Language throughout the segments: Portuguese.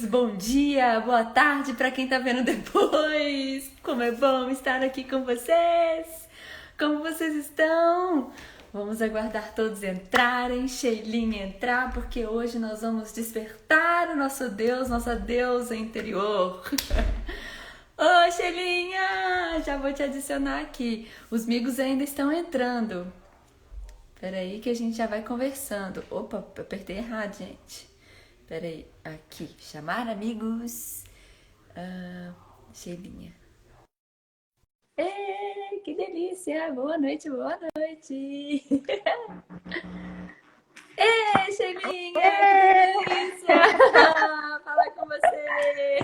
bom dia, boa tarde para quem tá vendo depois. Como é bom estar aqui com vocês. Como vocês estão? Vamos aguardar todos entrarem, Sheilinha entrar, porque hoje nós vamos despertar o nosso Deus, nossa deusa interior. Ô, Sheilinha, já vou te adicionar aqui. Os amigos ainda estão entrando. Peraí que a gente já vai conversando. Opa, apertei errado, gente. Peraí, aqui, chamar amigos. Sheilinha. Ei, que delícia! Boa noite, boa noite! Ei, Sheilinha, que delícia! Falar com você!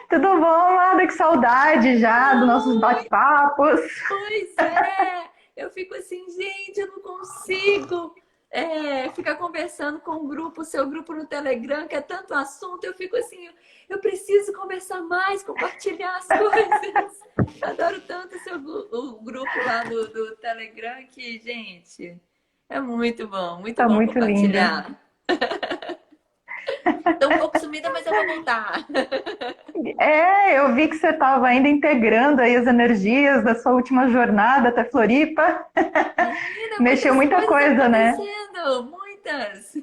Tudo bom, Amanda? Que saudade já dos nossos Oi, bate-papos. pois é! Eu fico assim, gente, eu não consigo ficar conversando com o grupo, seu grupo no Telegram, que é tanto assunto. Eu fico assim, eu preciso conversar mais, compartilhar as coisas. Eu adoro tanto o grupo lá do Telegram que, gente, é muito Tá bom muito lindo. compartilhar. Tô um pouco sumida, mas eu vou voltar. Eu vi que você estava ainda integrando aí as energias da sua última jornada até Floripa. Menina, Mexeu muitas muita coisas coisa, né? acontecendo, muitas.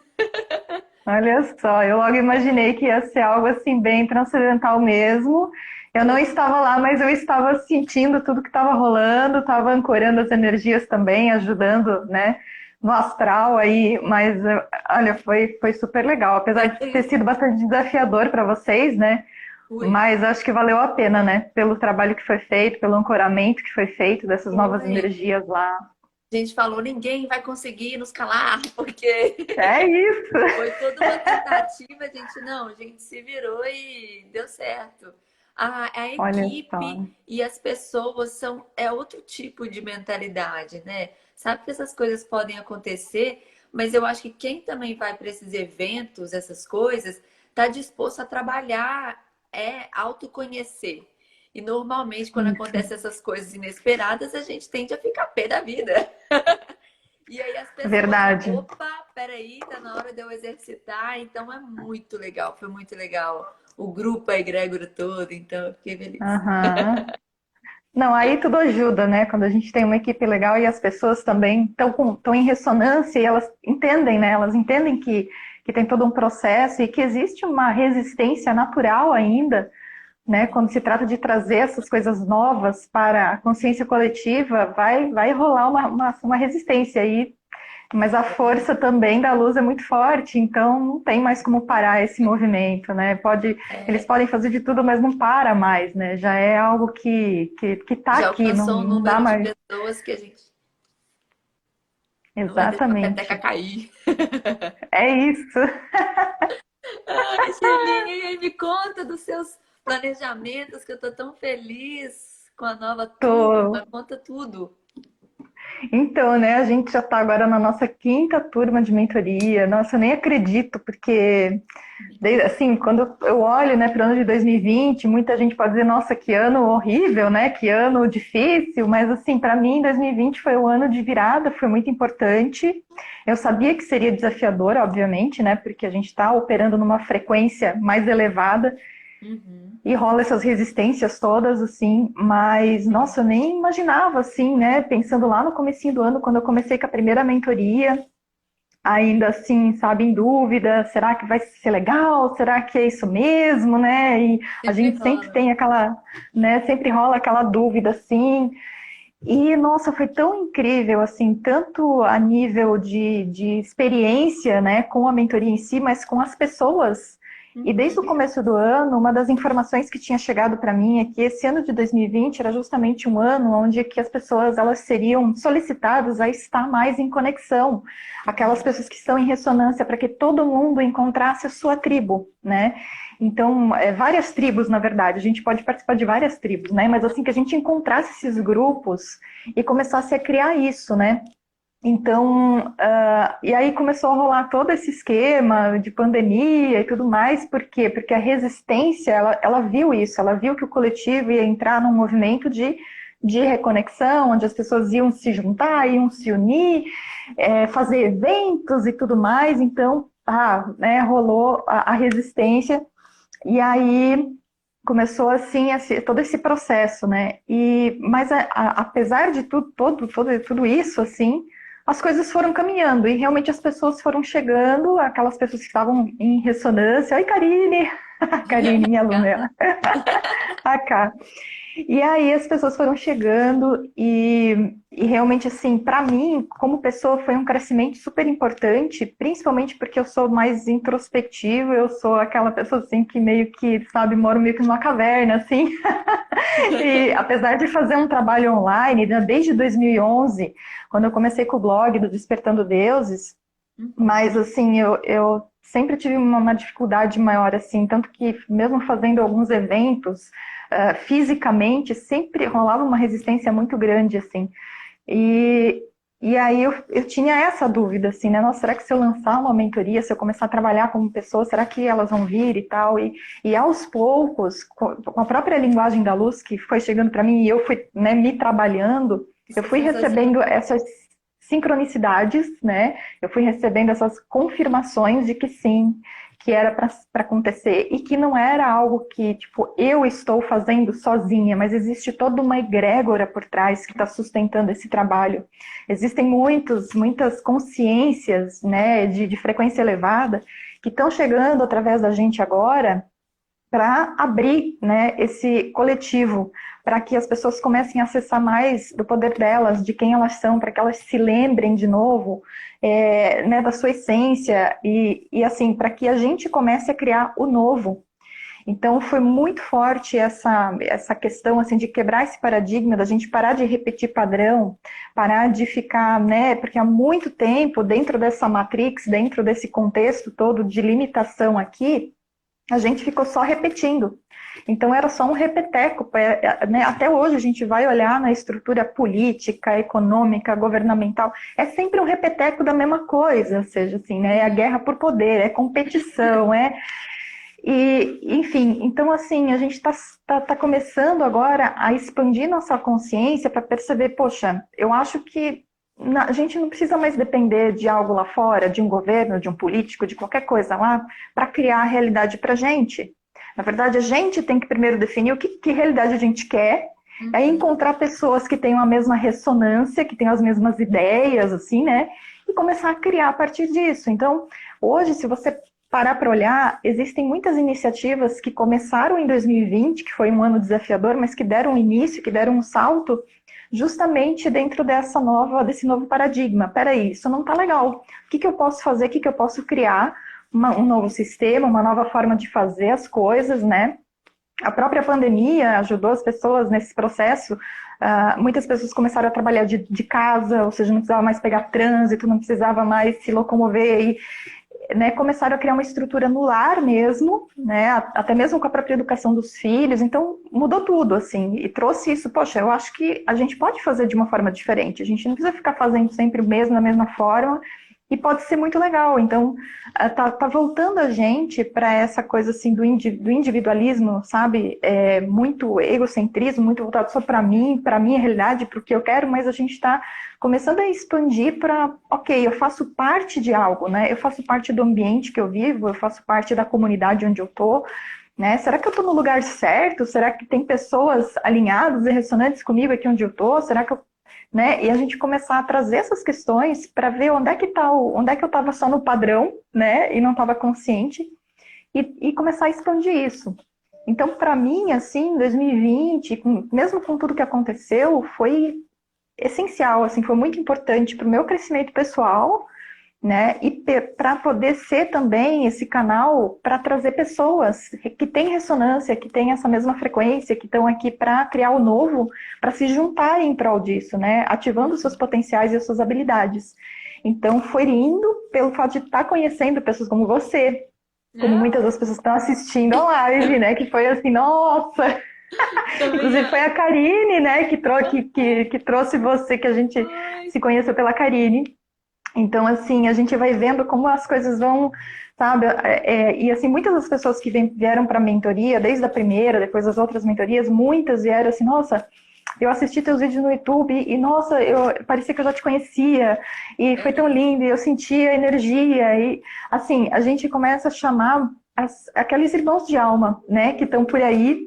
Olha só, eu logo imaginei que ia ser algo assim bem transcendental mesmo. Eu não estava lá, mas eu estava sentindo tudo que estava rolando, estava ancorando as energias também, ajudando, né, no astral aí, mas olha, foi super legal, apesar de ter sido bastante desafiador para vocês, né? Ui, Mas acho que valeu a pena, né? Pelo trabalho que foi feito, pelo ancoramento que foi feito dessas novas foi. energias lá. A gente falou, ninguém vai conseguir nos calar, porque É isso! foi toda uma tentativa, a gente se virou e deu certo. A Olha só. equipe e as pessoas é outro tipo de mentalidade, né? Sabe que essas coisas podem acontecer, mas eu acho que quem também vai para esses eventos, essas coisas, está disposto a trabalhar, autoconhecer. E normalmente, quando Isso. acontecem essas coisas inesperadas, a gente tende a ficar pé da vida. E aí as pessoas, Verdade. opa, peraí, tá na hora de eu exercitar. Então é muito legal, foi muito legal. O grupo, a egrégora todo, então eu fiquei feliz. Aham. Não, aí tudo ajuda, né? Quando a gente tem uma equipe legal e as pessoas também estão em ressonância e elas entendem, né? Elas entendem que tem todo um processo e que existe uma resistência natural ainda, né? Quando se trata de trazer essas coisas novas para a consciência coletiva, vai rolar uma resistência aí, mas a força também da luz é muito forte, então não tem mais como parar esse movimento, né? Eles É, podem fazer de tudo, mas não para mais, né? Já é algo que tá já aqui, alcançou um não dá número de mais. pessoas que a gente não vai deixar a peteca Exatamente. cair. É isso. Ai, Shelinha, e aí me conta dos seus planejamentos, que eu tô tão feliz com a nova turma. Tô, Conta tudo. Então, né, a gente já está agora na nossa quinta turma de mentoria. Nossa, eu nem acredito, porque, assim, quando eu olho, né, para o ano de 2020, muita gente pode dizer, nossa, que ano horrível, né, que ano difícil, mas, assim, para mim, 2020 foi o ano de virada, foi muito importante. Eu sabia que seria desafiador, obviamente, né, porque a gente está operando numa frequência mais elevada, Uhum. e rola essas resistências todas, assim, mas, nossa, eu nem imaginava, assim, né, pensando lá no comecinho do ano, quando eu comecei com a primeira mentoria, ainda assim, sabe, em dúvida, será que vai ser legal? Será que é isso mesmo, né? E a Sempre gente sempre rola. tem aquela, né, sempre rola aquela dúvida, assim, e, nossa, foi tão incrível, assim, tanto a nível de experiência, né, com a mentoria em si, mas com as pessoas. E desde o Uhum. começo do ano, uma das informações que tinha chegado para mim é que esse ano de 2020 era justamente um ano onde que as pessoas elas seriam solicitadas a estar mais em conexão, aquelas pessoas que estão em ressonância para que todo mundo encontrasse a sua tribo, né? Então, várias tribos, na verdade, a gente pode participar de várias tribos, né? Mas assim que a gente encontrasse esses grupos e começasse a criar isso, né? Então, e aí começou a rolar todo esse esquema de pandemia e tudo mais, por quê? Porque a resistência, ela viu isso, ela viu que o coletivo ia entrar num movimento de reconexão, onde as pessoas iam se juntar, iam se unir, fazer eventos e tudo mais, então, né, rolou a resistência E aí começou assim todo esse processo, né? Mas apesar de tudo isso, assim, as coisas foram caminhando e realmente as pessoas foram chegando, aquelas pessoas que estavam em ressonância. Oi, Karine! Karine, minha aluna, a Cá. E aí as pessoas foram chegando e realmente assim, para mim, como pessoa, foi um crescimento super importante, principalmente porque eu sou mais introspectiva, eu sou aquela pessoa assim que meio que, sabe, moro meio que numa caverna, assim. E apesar de fazer um trabalho online, né, desde 2011, quando eu comecei com o blog do Despertando Deuses, mas assim, eu sempre tive uma dificuldade maior, assim, tanto que mesmo fazendo alguns eventos, fisicamente, sempre rolava uma resistência muito grande, assim. E, e aí eu tinha essa dúvida, assim, né? Nossa, será que se eu lançar uma mentoria, se eu começar a trabalhar como pessoa, será que elas vão vir e tal? E aos poucos, com a própria linguagem da luz que foi chegando para mim e eu fui, né, me trabalhando, eu fui recebendo essas sincronicidades, né? Eu fui recebendo essas confirmações de que sim, que era para acontecer e que não era algo que, tipo, eu estou fazendo sozinha, mas existe toda uma egrégora por trás que está sustentando esse trabalho. Existem muitas consciências, né, de frequência elevada que estão chegando através da gente agora para abrir, né, esse coletivo, para que as pessoas comecem a acessar mais do poder delas, de quem elas são, para que elas se lembrem de novo, né, da sua essência e assim, para que a gente comece a criar o novo. Então foi muito forte essa questão assim de quebrar esse paradigma, da gente parar de repetir padrão, parar de ficar, né, porque há muito tempo dentro dessa matrix, dentro desse contexto todo de limitação aqui, a gente ficou só repetindo. Então era só um repeteco, né? Até hoje a gente vai olhar na estrutura política, econômica, governamental, é sempre um repeteco da mesma coisa, ou seja, assim, né? É a guerra por poder, é competição, enfim, então assim, a gente está começando agora a expandir nossa consciência para perceber, poxa, eu acho que a gente não precisa mais depender de algo lá fora, de um governo, de um político, de qualquer coisa lá, para criar a realidade para a gente. Na verdade, a gente tem que primeiro definir que realidade a gente quer, aí encontrar pessoas que tenham a mesma ressonância, que tenham as mesmas ideias, assim, né? E começar a criar a partir disso. Então, hoje, se você parar para olhar, existem muitas iniciativas que começaram em 2020, que foi um ano desafiador, mas que deram início, que deram um salto, justamente dentro desse novo paradigma. Peraí, isso não está legal. O que eu posso fazer? O que eu posso criar? Um novo sistema, uma nova forma de fazer as coisas, né? A própria pandemia ajudou as pessoas nesse processo. Muitas pessoas começaram a trabalhar de casa, ou seja, não precisava mais pegar trânsito, não precisava mais se locomover e, né, começaram a criar uma estrutura no lar mesmo, né, até mesmo com a própria educação dos filhos, então mudou tudo, assim, e trouxe isso, poxa, eu acho que a gente pode fazer de uma forma diferente, a gente não precisa ficar fazendo sempre o mesmo, da mesma forma, e pode ser muito legal, então tá voltando a gente para essa coisa, assim, do individualismo, sabe, muito egocentrismo, muito voltado só para minha realidade, para o que eu quero, mas a gente está começando a expandir para, ok, eu faço parte de algo, né? Eu faço parte do ambiente que eu vivo, eu faço parte da comunidade onde eu tô, né? Será que eu tô no lugar certo? Será que tem pessoas alinhadas e ressonantes comigo aqui onde eu tô? Será que eu, né? E a gente começar a trazer essas questões para ver onde é que eu estava só no padrão, né? E não estava consciente e começar a expandir isso. Então, para mim, assim, 2020, mesmo com tudo que aconteceu, foi essencial, assim, foi muito importante para o meu crescimento pessoal, né? E para poder ser também esse canal para trazer pessoas que têm ressonância, que têm essa mesma frequência, que estão aqui para criar o novo, para se juntarem em prol disso, né? Ativando os seus potenciais e as suas habilidades. Então, foi lindo pelo fato de estar conhecendo pessoas como você, como muitas das pessoas que estão assistindo a live, né? Que foi assim, nossa! Inclusive foi a Karine, né, que trouxe você, que a gente se conheceu pela Karine. Então, assim, a gente vai vendo como as coisas vão, sabe? E, assim, muitas das pessoas que vieram para a mentoria, desde a primeira, depois das outras mentorias, muitas vieram assim, nossa, eu assisti teus vídeos no YouTube e, nossa, parecia que eu já te conhecia e foi tão lindo, e eu sentia a energia e, assim, a gente começa a chamar aqueles irmãos de alma, né, que estão por aí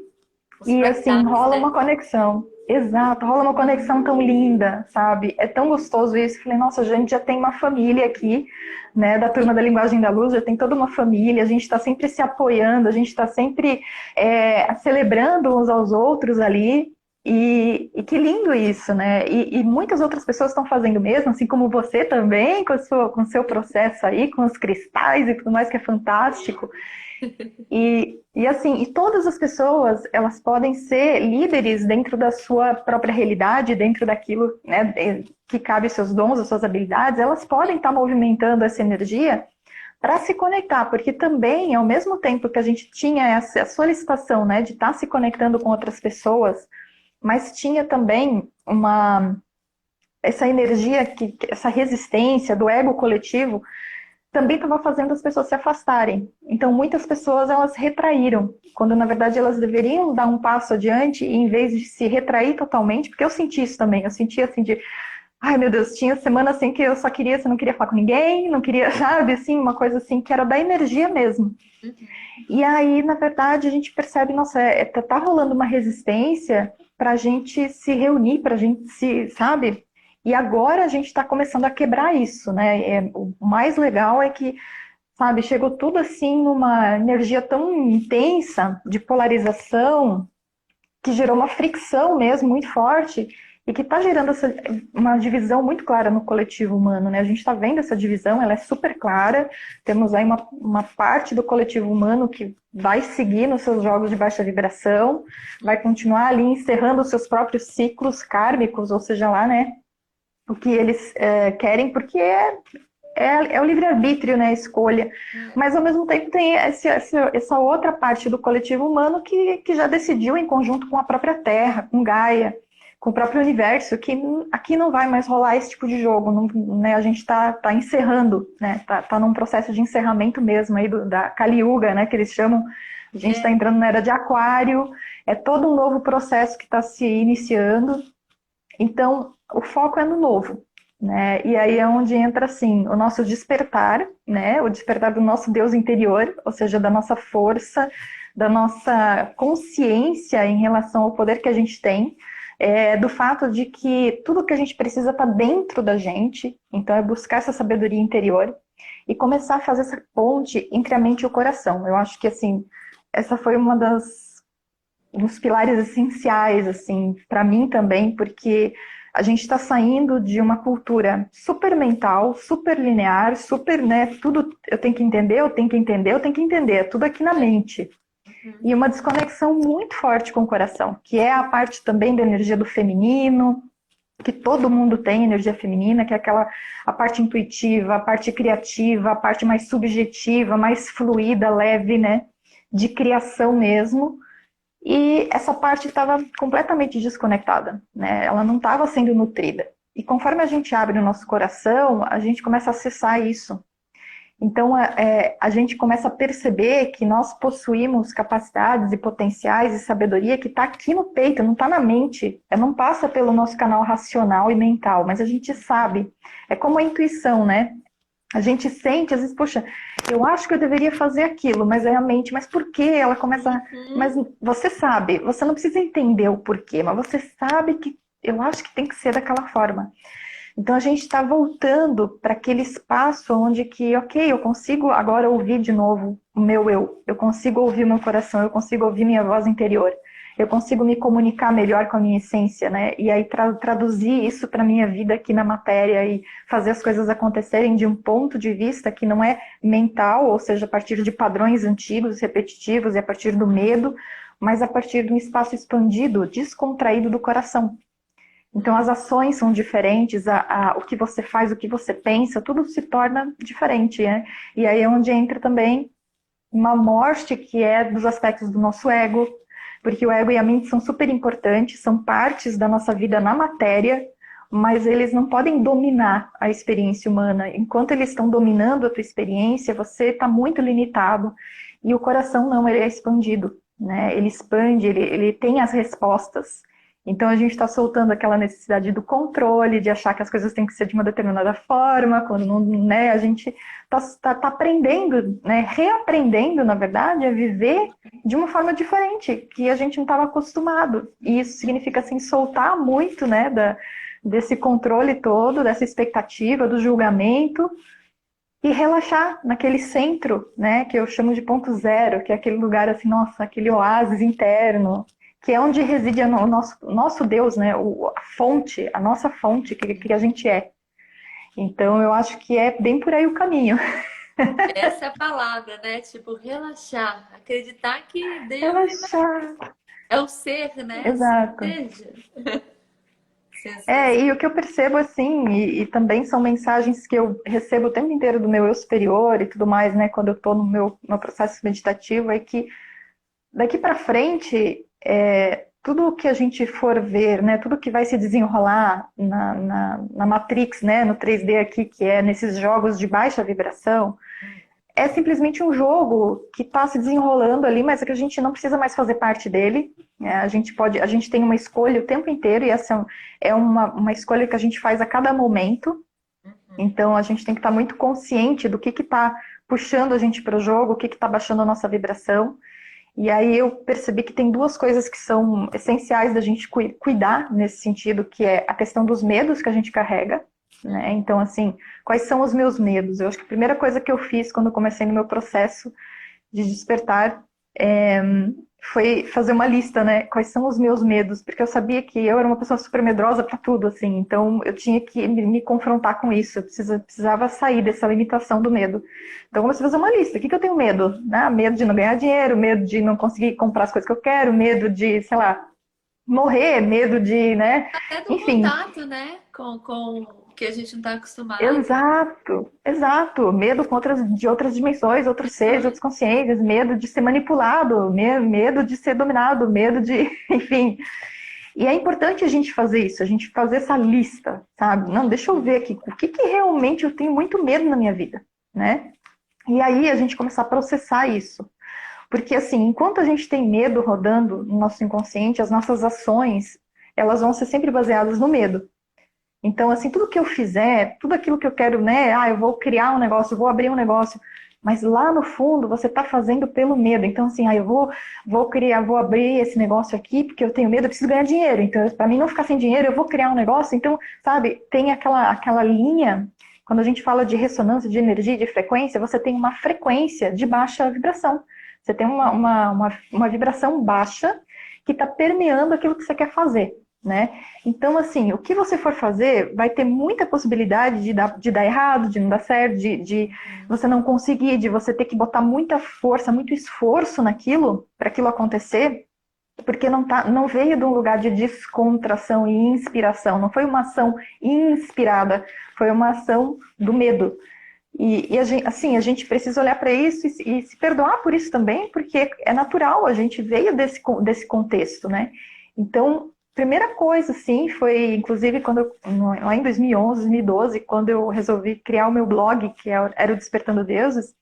Os e assim fractais, rola né? uma conexão. Exato, rola uma conexão tão linda, sabe? É tão gostoso isso. Falei, nossa, a gente já tem uma família aqui, né, da turma da Linguagem da Luz, já tem toda uma família, a gente está sempre se apoiando, a gente está sempre celebrando uns aos outros ali. E que lindo isso, né? E muitas outras pessoas estão fazendo o mesmo, assim como você também, com o seu processo aí, com os cristais e tudo mais, que é fantástico. E assim, e todas as pessoas, elas podem ser líderes dentro da sua própria realidade, dentro daquilo, né, que cabe aos seus dons, às suas habilidades, elas podem estar movimentando essa energia para se conectar, porque também, ao mesmo tempo que a gente tinha essa solicitação, né, de estar se conectando com outras pessoas, mas tinha também essa energia, essa resistência do ego coletivo, também estava fazendo as pessoas se afastarem. Então, muitas pessoas, elas retraíram, quando na verdade elas deveriam dar um passo adiante e em vez de se retrair totalmente, porque eu senti isso também, eu senti assim de, ai meu Deus, tinha semana assim que eu só queria, você não queria falar com ninguém, não queria, sabe, assim, uma coisa assim que era da energia mesmo. E aí, na verdade, a gente percebe, nossa, tá rolando uma resistência para a gente se reunir, para a gente se, sabe? E agora a gente está começando a quebrar isso, né? O mais legal é que, sabe, chegou tudo assim numa energia tão intensa de polarização que gerou uma fricção mesmo muito forte e que está gerando uma divisão muito clara no coletivo humano, né? A gente está vendo essa divisão, ela é super clara. Temos aí uma parte do coletivo humano que vai seguir nos seus jogos de baixa vibração, vai continuar ali encerrando os seus próprios ciclos kármicos, ou seja lá, né? O que eles querem, porque é o livre-arbítrio, né, a escolha. Mas, ao mesmo tempo, tem essa outra parte do coletivo humano que já decidiu, em conjunto com a própria Terra, com Gaia, com o próprio universo, que aqui não vai mais rolar esse tipo de jogo. Não, né, a gente está encerrando, né, tá num processo de encerramento mesmo aí da Kali Yuga, né, que eles chamam. A gente está entrando na era de Aquário, é todo um novo processo que está se iniciando. Então, o foco é no novo. Né? E aí é onde entra assim o nosso despertar, né? O despertar do nosso Deus interior, ou seja, da nossa força, da nossa consciência em relação ao poder que a gente tem, do fato de que tudo que a gente precisa está dentro da gente, então é buscar essa sabedoria interior e começar a fazer essa ponte entre a mente e o coração. Eu acho que assim, essa foi uma dos pilares essenciais assim para mim também, porque a gente está saindo de uma cultura super mental, super linear, super, né, tudo eu tenho que entender, eu tenho que entender, eu tenho que entender, é tudo aqui na mente. E uma desconexão muito forte com o coração, que é a parte também da energia do feminino, que todo mundo tem energia feminina, que é a parte intuitiva, a parte criativa, a parte mais subjetiva, mais fluida, leve, né, de criação mesmo. E essa parte estava completamente desconectada, né? Ela não estava sendo nutrida. E conforme a gente abre o nosso coração, a gente começa a acessar isso. Então, a gente começa a perceber que nós possuímos capacidades e potenciais e sabedoria que está aqui no peito, não está na mente. Não passa pelo nosso canal racional e mental, mas a gente sabe. É como a intuição, né? A gente sente, às vezes, poxa, eu acho que eu deveria fazer aquilo, mas é a mente, mas por quê? Ela começa. Mas você sabe, você não precisa entender o porquê, mas você sabe que eu acho que tem que ser daquela forma. Então a gente está voltando para aquele espaço onde que, ok, eu consigo agora ouvir de novo o meu eu consigo ouvir o meu coração, eu consigo ouvir minha voz interior. Eu consigo me comunicar melhor com a minha essência, né? E aí traduzir isso para a minha vida aqui na matéria e fazer as coisas acontecerem de um ponto de vista que não é mental, ou seja, a partir de padrões antigos, repetitivos e a partir do medo, mas a partir de um espaço expandido, descontraído do coração. Então as ações são diferentes, o que você faz, o que você pensa, tudo se torna diferente, né? E aí é onde entra também uma morte que é dos aspectos do nosso ego, porque o ego e a mente são super importantes, são partes da nossa vida na matéria, mas eles não podem dominar a experiência humana. Enquanto eles estão dominando a tua experiência, você está muito limitado. E o coração não, ele é expandido, né? Ele expande, ele tem as respostas. Então a gente está soltando aquela necessidade do controle, de achar que as coisas têm que ser de uma determinada forma, quando não, né, a gente está aprendendo, né, reaprendendo, na verdade, a viver de uma forma diferente, que a gente não estava acostumado. E isso significa assim, soltar muito, né, desse controle todo, dessa expectativa, do julgamento, e relaxar naquele centro, né, que eu chamo de ponto zero, que é aquele lugar assim, nossa, aquele oásis interno, que é onde reside o nosso Deus, né, a fonte, a nossa fonte, que a gente é. Então eu acho que é bem por aí o caminho. Essa é a palavra, né? Tipo, relaxar, acreditar que Deus Relaxar, é o ser, né? Assim, exato. seja. E o que eu percebo assim, e também são mensagens que eu recebo o tempo inteiro do meu eu superior e tudo mais, né, quando eu estou no meu processo meditativo, é que daqui para frente, tudo que a gente for ver, né, tudo que vai se desenrolar na Matrix, né, no 3D aqui, que é nesses jogos de baixa vibração, é simplesmente um jogo que está se desenrolando ali, mas é que a gente não precisa mais fazer parte dele. Né? A gente tem uma escolha o tempo inteiro, e essa é uma escolha que a gente faz a cada momento. Então a gente tem que estar muito consciente do que está puxando a gente para o jogo, o que está baixando a nossa vibração. E aí eu percebi que tem duas coisas que são essenciais da gente cuidar nesse sentido, que é a questão dos medos que a gente carrega, né? Então, assim, quais são os meus medos? Eu acho que a primeira coisa que eu fiz quando eu comecei no meu processo de despertar foi fazer uma lista, né? Quais são os meus medos? Porque eu sabia que eu era uma pessoa super medrosa para tudo, assim. Então eu tinha que me confrontar com isso. Eu precisava sair dessa limitação do medo. Então eu comecei a fazer uma lista. O que eu tenho medo? Né? Medo de não ganhar dinheiro, medo de não conseguir comprar as coisas que eu quero, medo de, sei lá, morrer, medo de, né? Até do Enfim, contato, né? Com o que a gente não está acostumado. exato, exato. Medo de outras dimensões, outros seres, outras consciências, medo de ser manipulado, medo de ser dominado, medo de, enfim. E é importante a gente fazer isso, a gente fazer essa lista, sabe? Não, deixa eu ver aqui, o que realmente eu tenho muito medo na minha vida, né? E aí a gente começar a processar isso. Porque assim, enquanto a gente tem medo rodando no nosso inconsciente, as nossas ações, elas vão ser sempre baseadas no medo. Então, assim, tudo que eu fizer, tudo aquilo que eu quero, né? Eu vou criar um negócio, vou abrir um negócio. Mas lá no fundo, você está fazendo pelo medo. Então, assim, eu vou criar, vou abrir esse negócio aqui, porque eu tenho medo, eu preciso ganhar dinheiro. Então, para mim não ficar sem dinheiro, eu vou criar um negócio. Então, sabe, tem aquela linha, quando a gente fala de ressonância, de energia, de frequência, você tem uma frequência de baixa vibração. Você tem uma vibração baixa que está permeando aquilo que você quer fazer. Né? Então, assim, o que você for fazer vai ter muita possibilidade de dar errado, de não dar certo, de você não conseguir, de você ter que botar muita força, muito esforço naquilo, para aquilo acontecer, porque não veio de um lugar de descontração e inspiração, não foi uma ação inspirada, foi uma ação do medo. E a gente precisa olhar para isso e se perdoar por isso também, porque é natural, a gente veio desse contexto, né? Então, primeira coisa, sim, foi, inclusive, lá em 2011, 2012, quando eu resolvi criar o meu blog, que era o Despertando Deuses,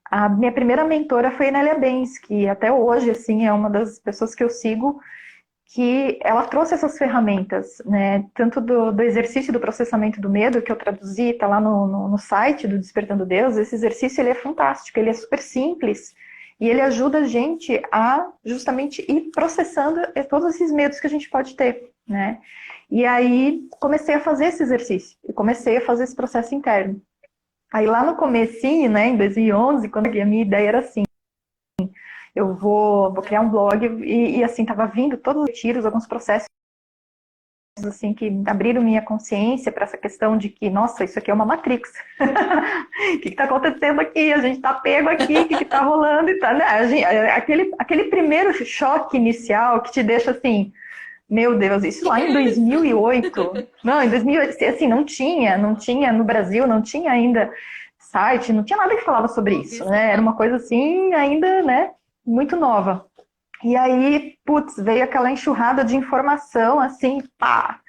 a minha primeira mentora foi a Nélia Benz, que até hoje, assim, é uma das pessoas que eu sigo, que ela trouxe essas ferramentas, né, tanto do exercício do processamento do medo, que eu traduzi, está lá no site do Despertando Deus. Esse exercício ele é fantástico, ele é super simples, e ele ajuda a gente a justamente ir processando todos esses medos que a gente pode ter, né. E aí comecei a fazer esse exercício, e comecei a fazer esse processo interno. Aí lá no comecinho, né, em 2011, quando a minha ideia era assim, eu vou criar um blog e assim, tava vindo todos os tiros, alguns processos assim que abriram minha consciência para essa questão de que, nossa, isso aqui é uma Matrix. O que está acontecendo aqui? A gente está pego aqui, o que está rolando e tá, né? Aquele primeiro choque inicial que te deixa assim, meu Deus, isso lá em 2008. Não, em 2008, assim, não tinha no Brasil, não tinha ainda site, não tinha nada que falava sobre isso, né? Era uma coisa assim, ainda, né, muito nova. E aí, putz, veio aquela enxurrada de informação, assim, pá!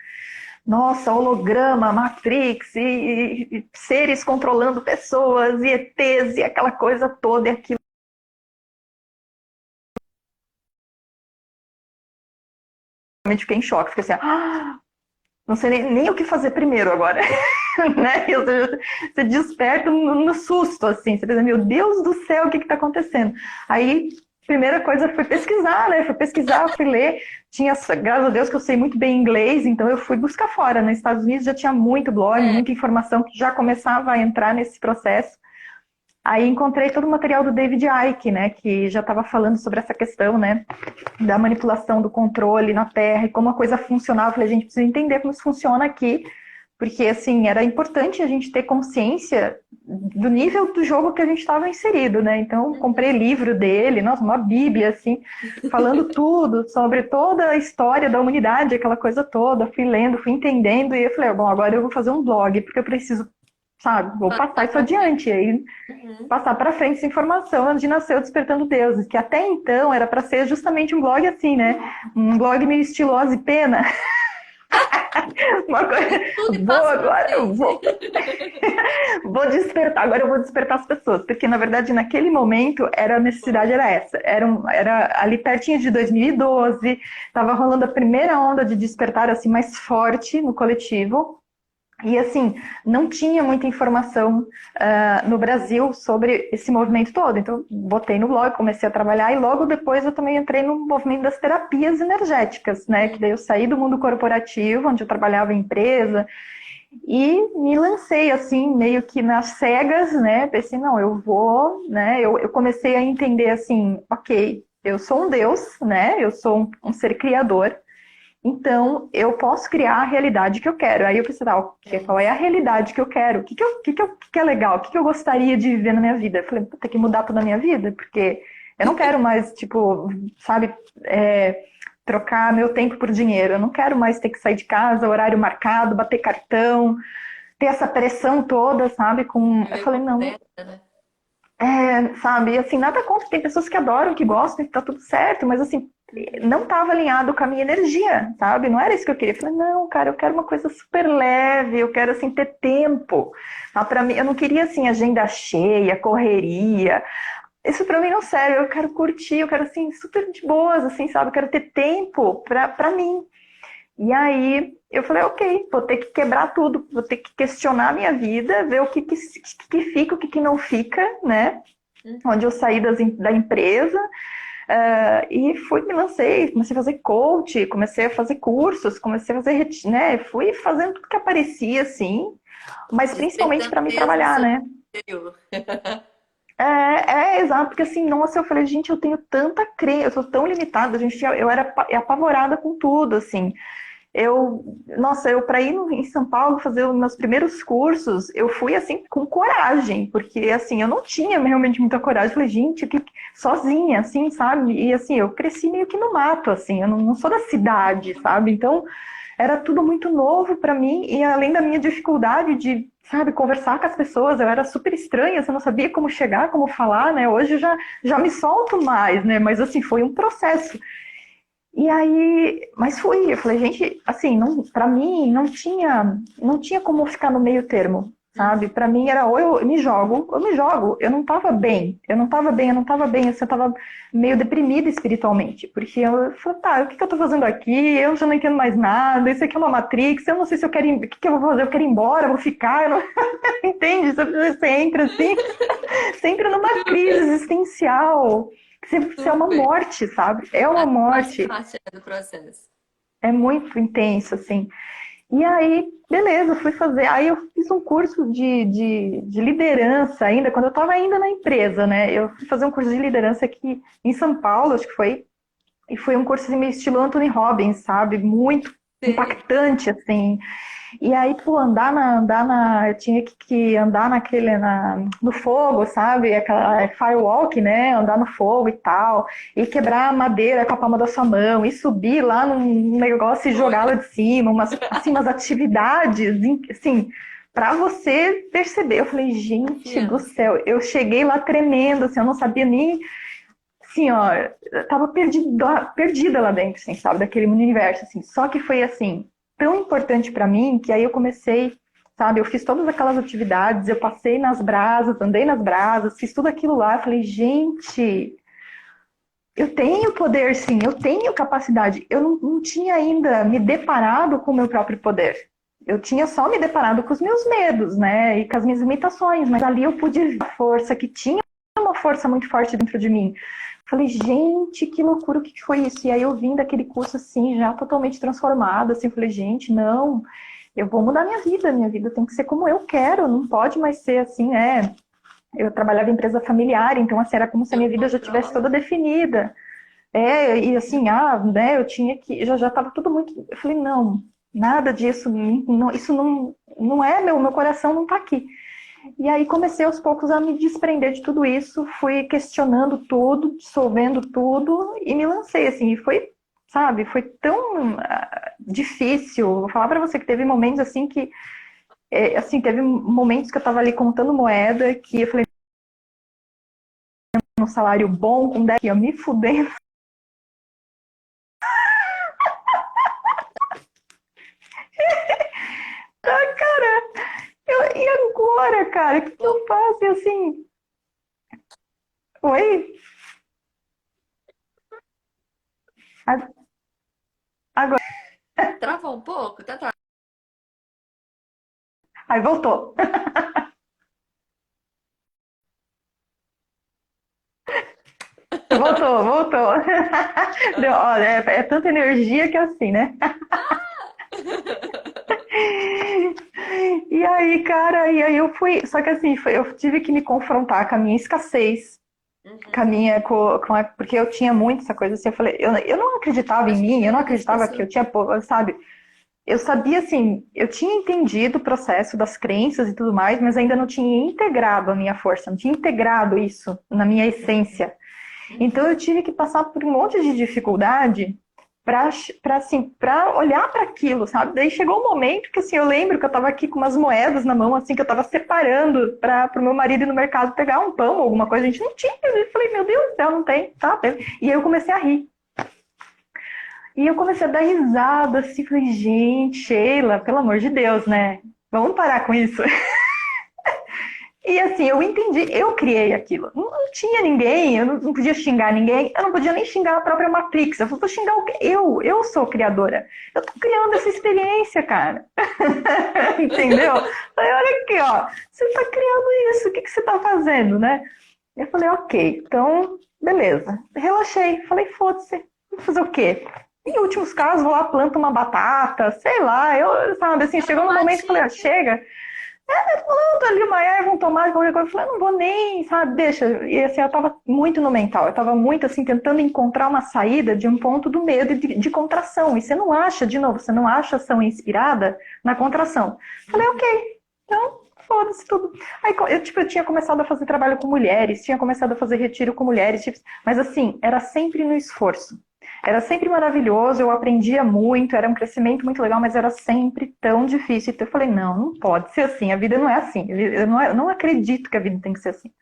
Nossa, holograma, Matrix, e seres controlando pessoas, e ETs, e aquela coisa toda, e aquilo. fiquei em choque, fiquei assim, não sei nem o que fazer primeiro agora, né? Você desperta no susto, assim, você pensa, meu Deus do céu, o que está acontecendo? Aí, primeira coisa foi pesquisar, né? Fui pesquisar, fui ler, graças a Deus que eu sei muito bem inglês, então eu fui buscar fora, nos Estados Unidos já tinha muito blog, muita informação que já começava a entrar nesse processo. Aí encontrei todo o material do David Icke, né, que já estava falando sobre essa questão, né, da manipulação do controle na Terra e como a coisa funcionava. Eu falei, a gente precisa entender como isso funciona aqui, porque, assim, era importante a gente ter consciência do nível do jogo que a gente estava inserido, né? Então, comprei livro dele, nossa, uma bíblia, assim, falando tudo sobre toda a história da humanidade, aquela coisa toda. Fui lendo, fui entendendo e eu falei, bom, agora eu vou fazer um blog, porque eu preciso, sabe, vou passar isso adiante. Aí passar para frente essa informação onde nasceu Despertando Deuses, que até então era para ser justamente um blog assim, né? Um blog meio estiloso e pena. Uma coisa, vou despertar, agora eu vou despertar as pessoas, porque na verdade naquele momento a necessidade era essa, era ali pertinho de 2012, estava rolando a primeira onda de despertar assim mais forte no coletivo. E assim, não tinha muita informação no Brasil sobre esse movimento todo. Então, botei no blog, comecei a trabalhar e logo depois eu também entrei no movimento das terapias energéticas, né? Que daí eu saí do mundo corporativo, onde eu trabalhava em empresa, e me lancei assim, meio que nas cegas, né? Pensei, não, eu vou, né? Eu comecei a entender assim, ok, eu sou um Deus, né? Eu sou um ser criador. Então, eu posso criar a realidade que eu quero. Aí eu pensei, qual é a realidade que eu quero? O que é legal? O que eu gostaria de viver na minha vida? Eu falei, tem que mudar toda a minha vida, porque eu não quero mais, tipo, sabe, trocar meu tempo por dinheiro. Eu não quero mais ter que sair de casa, horário marcado, bater cartão, ter essa pressão toda, sabe? Eu falei, não. Sabe, assim, nada contra, tem pessoas que adoram, que gostam, que tá tudo certo, mas assim, não estava alinhado com a minha energia, sabe? Não era isso que eu queria. Eu falei, não, cara, eu quero uma coisa super leve, eu quero, assim, ter tempo. Para mim, eu não queria, assim, agenda cheia, correria. Isso para mim não serve, eu quero curtir, eu quero, assim, super de boas, assim, sabe? Eu quero ter tempo para mim. E aí eu falei, ok, vou ter que quebrar tudo, vou ter que questionar a minha vida, ver o que fica, o que não fica, né? Onde eu saí da empresa e me lancei, comecei a fazer coach, comecei a fazer cursos, comecei a fazer, né? Fui fazendo tudo que aparecia, assim, mas principalmente para me trabalhar, né? Exato, porque assim, nossa, eu falei, gente, eu tenho tanta crença, eu sou tão limitada, gente, eu era apavorada com tudo, assim. Para ir em São Paulo fazer os meus primeiros cursos, eu fui assim com coragem, porque assim, eu não tinha realmente muita coragem. Eu falei, gente, sozinha, assim, sabe? E assim, eu cresci meio que no mato, assim, eu não sou da cidade, sabe? Então, era tudo muito novo para mim, e além da minha dificuldade de, sabe, conversar com as pessoas, eu era super estranha, eu não sabia como chegar, como falar, né? Hoje eu já me solto mais, né? Mas assim, foi um processo. E aí, mas eu falei, gente, assim, não, para mim não tinha como ficar no meio termo, sabe? Para mim era ou eu me jogo, eu não tava bem, eu não tava bem, eu tava meio deprimida espiritualmente, porque eu falei, o que eu tô fazendo aqui? Eu já não entendo mais nada, isso aqui é uma Matrix, eu não sei se eu quero, o que eu vou fazer? Eu quero ir embora, eu vou ficar, eu não... entende? Você entra assim, você entra numa crise existencial. Isso é uma morte, sabe? É uma morte. Faz parte do processo. É muito intenso, assim. E aí, beleza, fui fazer. Aí eu fiz um curso de liderança ainda, quando eu estava ainda na empresa, né? Eu fui fazer um curso de liderança aqui em São Paulo, acho que foi. E foi um curso assim, meio estilo Anthony Robbins, sabe? Muito impactante, assim. E aí, eu tinha que andar no fogo, sabe? Aquela firewalk, né? Andar no fogo e tal. E quebrar a madeira com a palma da sua mão. E subir lá num negócio e jogar lá de cima. Umas atividades, assim, pra você perceber. Eu falei, gente do céu. Eu cheguei lá tremendo, assim, eu não sabia nem... Assim, ó, eu tava perdida lá dentro, assim, sabe? Daquele universo, assim. Só que foi, assim... tão importante para mim, que aí eu comecei, sabe, eu fiz todas aquelas atividades, eu passei nas brasas, andei nas brasas, fiz tudo aquilo lá, eu falei, gente, eu tenho poder, sim, eu tenho capacidade. Eu não tinha ainda me deparado com o meu próprio poder. Eu tinha só me deparado com os meus medos, né? E com as minhas limitações. Mas ali eu pude ver a força que tinha uma força muito forte dentro de mim. Falei, gente, que loucura, o que foi isso? E aí eu vim daquele curso assim, já totalmente transformada, assim, falei, gente, não, eu vou mudar minha vida tem que ser como eu quero, não pode mais ser assim, né? Eu trabalhava em empresa familiar, então assim, era como se a minha vida já tivesse toda definida. E assim, né, eu tinha que, já estava tudo muito, eu falei, não, nada disso, não, isso não é meu coração não está aqui. E aí comecei aos poucos a me desprender de tudo isso, fui questionando tudo, dissolvendo tudo e me lancei, assim, e foi, sabe, foi tão difícil. Vou falar para você que teve momentos assim que, assim, teve momentos que eu tava ali contando moeda, que eu falei, um salário bom, com 10 eu me fudendo. Cara, e agora, cara, o que eu faço? E assim, oi? Agora, Travou um pouco? Tá. aí voltou. Voltou. Olha, é tanta energia que é assim, né? E aí, cara, e aí eu fui. Só que assim, eu tive que me confrontar com a minha escassez, com a Uhum. minha. Porque eu tinha muito essa coisa assim. Eu falei, eu não acreditava em Acho que a mim, eu não maioria das acreditava que pessoas. eu tinha, sabe? Eu sabia assim, eu tinha entendido o processo das crenças e tudo mais, mas ainda não tinha integrado a minha força, não tinha integrado isso na minha essência. Então Uhum. eu tive que passar por um monte de dificuldade para olhar para aquilo, sabe? Daí chegou um momento que assim, eu lembro que eu estava aqui com umas moedas na mão, assim, que eu estava separando para o meu marido ir no mercado pegar um pão ou alguma coisa, a gente não tinha. Eu falei, meu Deus do céu, não tem, tá? E aí eu comecei a rir. E eu comecei a dar risada, assim, falei, gente, Sheila, pelo amor de Deus, né? Vamos parar com isso. E assim, eu entendi, eu criei aquilo. Não tinha ninguém, eu não podia xingar ninguém, eu não podia nem xingar a própria Matrix. Eu falei, vou xingar o quê? Eu sou criadora. Eu tô criando essa experiência, cara. Entendeu? Falei, olha aqui, ó, você tá criando isso, o que você tá fazendo, né? Eu falei, ok, então, beleza. Relaxei, falei, foda-se, vou fazer o quê? Em últimos casos, vou lá, planto uma batata, sei lá, sabe, assim, chegou no momento que eu falei, chega, planta ali uma erva, um tomate, qualquer coisa. Eu falei, não vou nem, sabe, deixa. E assim, eu tava muito no mental, eu tava muito assim, tentando encontrar uma saída de um ponto do medo e de contração. E você não acha, de novo, você não acha ação inspirada na contração. Eu falei, ok, então, foda-se tudo. Aí eu tinha começado a fazer trabalho com mulheres, tinha começado a fazer retiro com mulheres, tipo, mas assim, era sempre no esforço. Era sempre maravilhoso, eu aprendia muito, era um crescimento muito legal, mas era sempre tão difícil. Então eu falei, não pode ser assim, a vida não é assim. Eu não acredito que a vida tem que ser assim.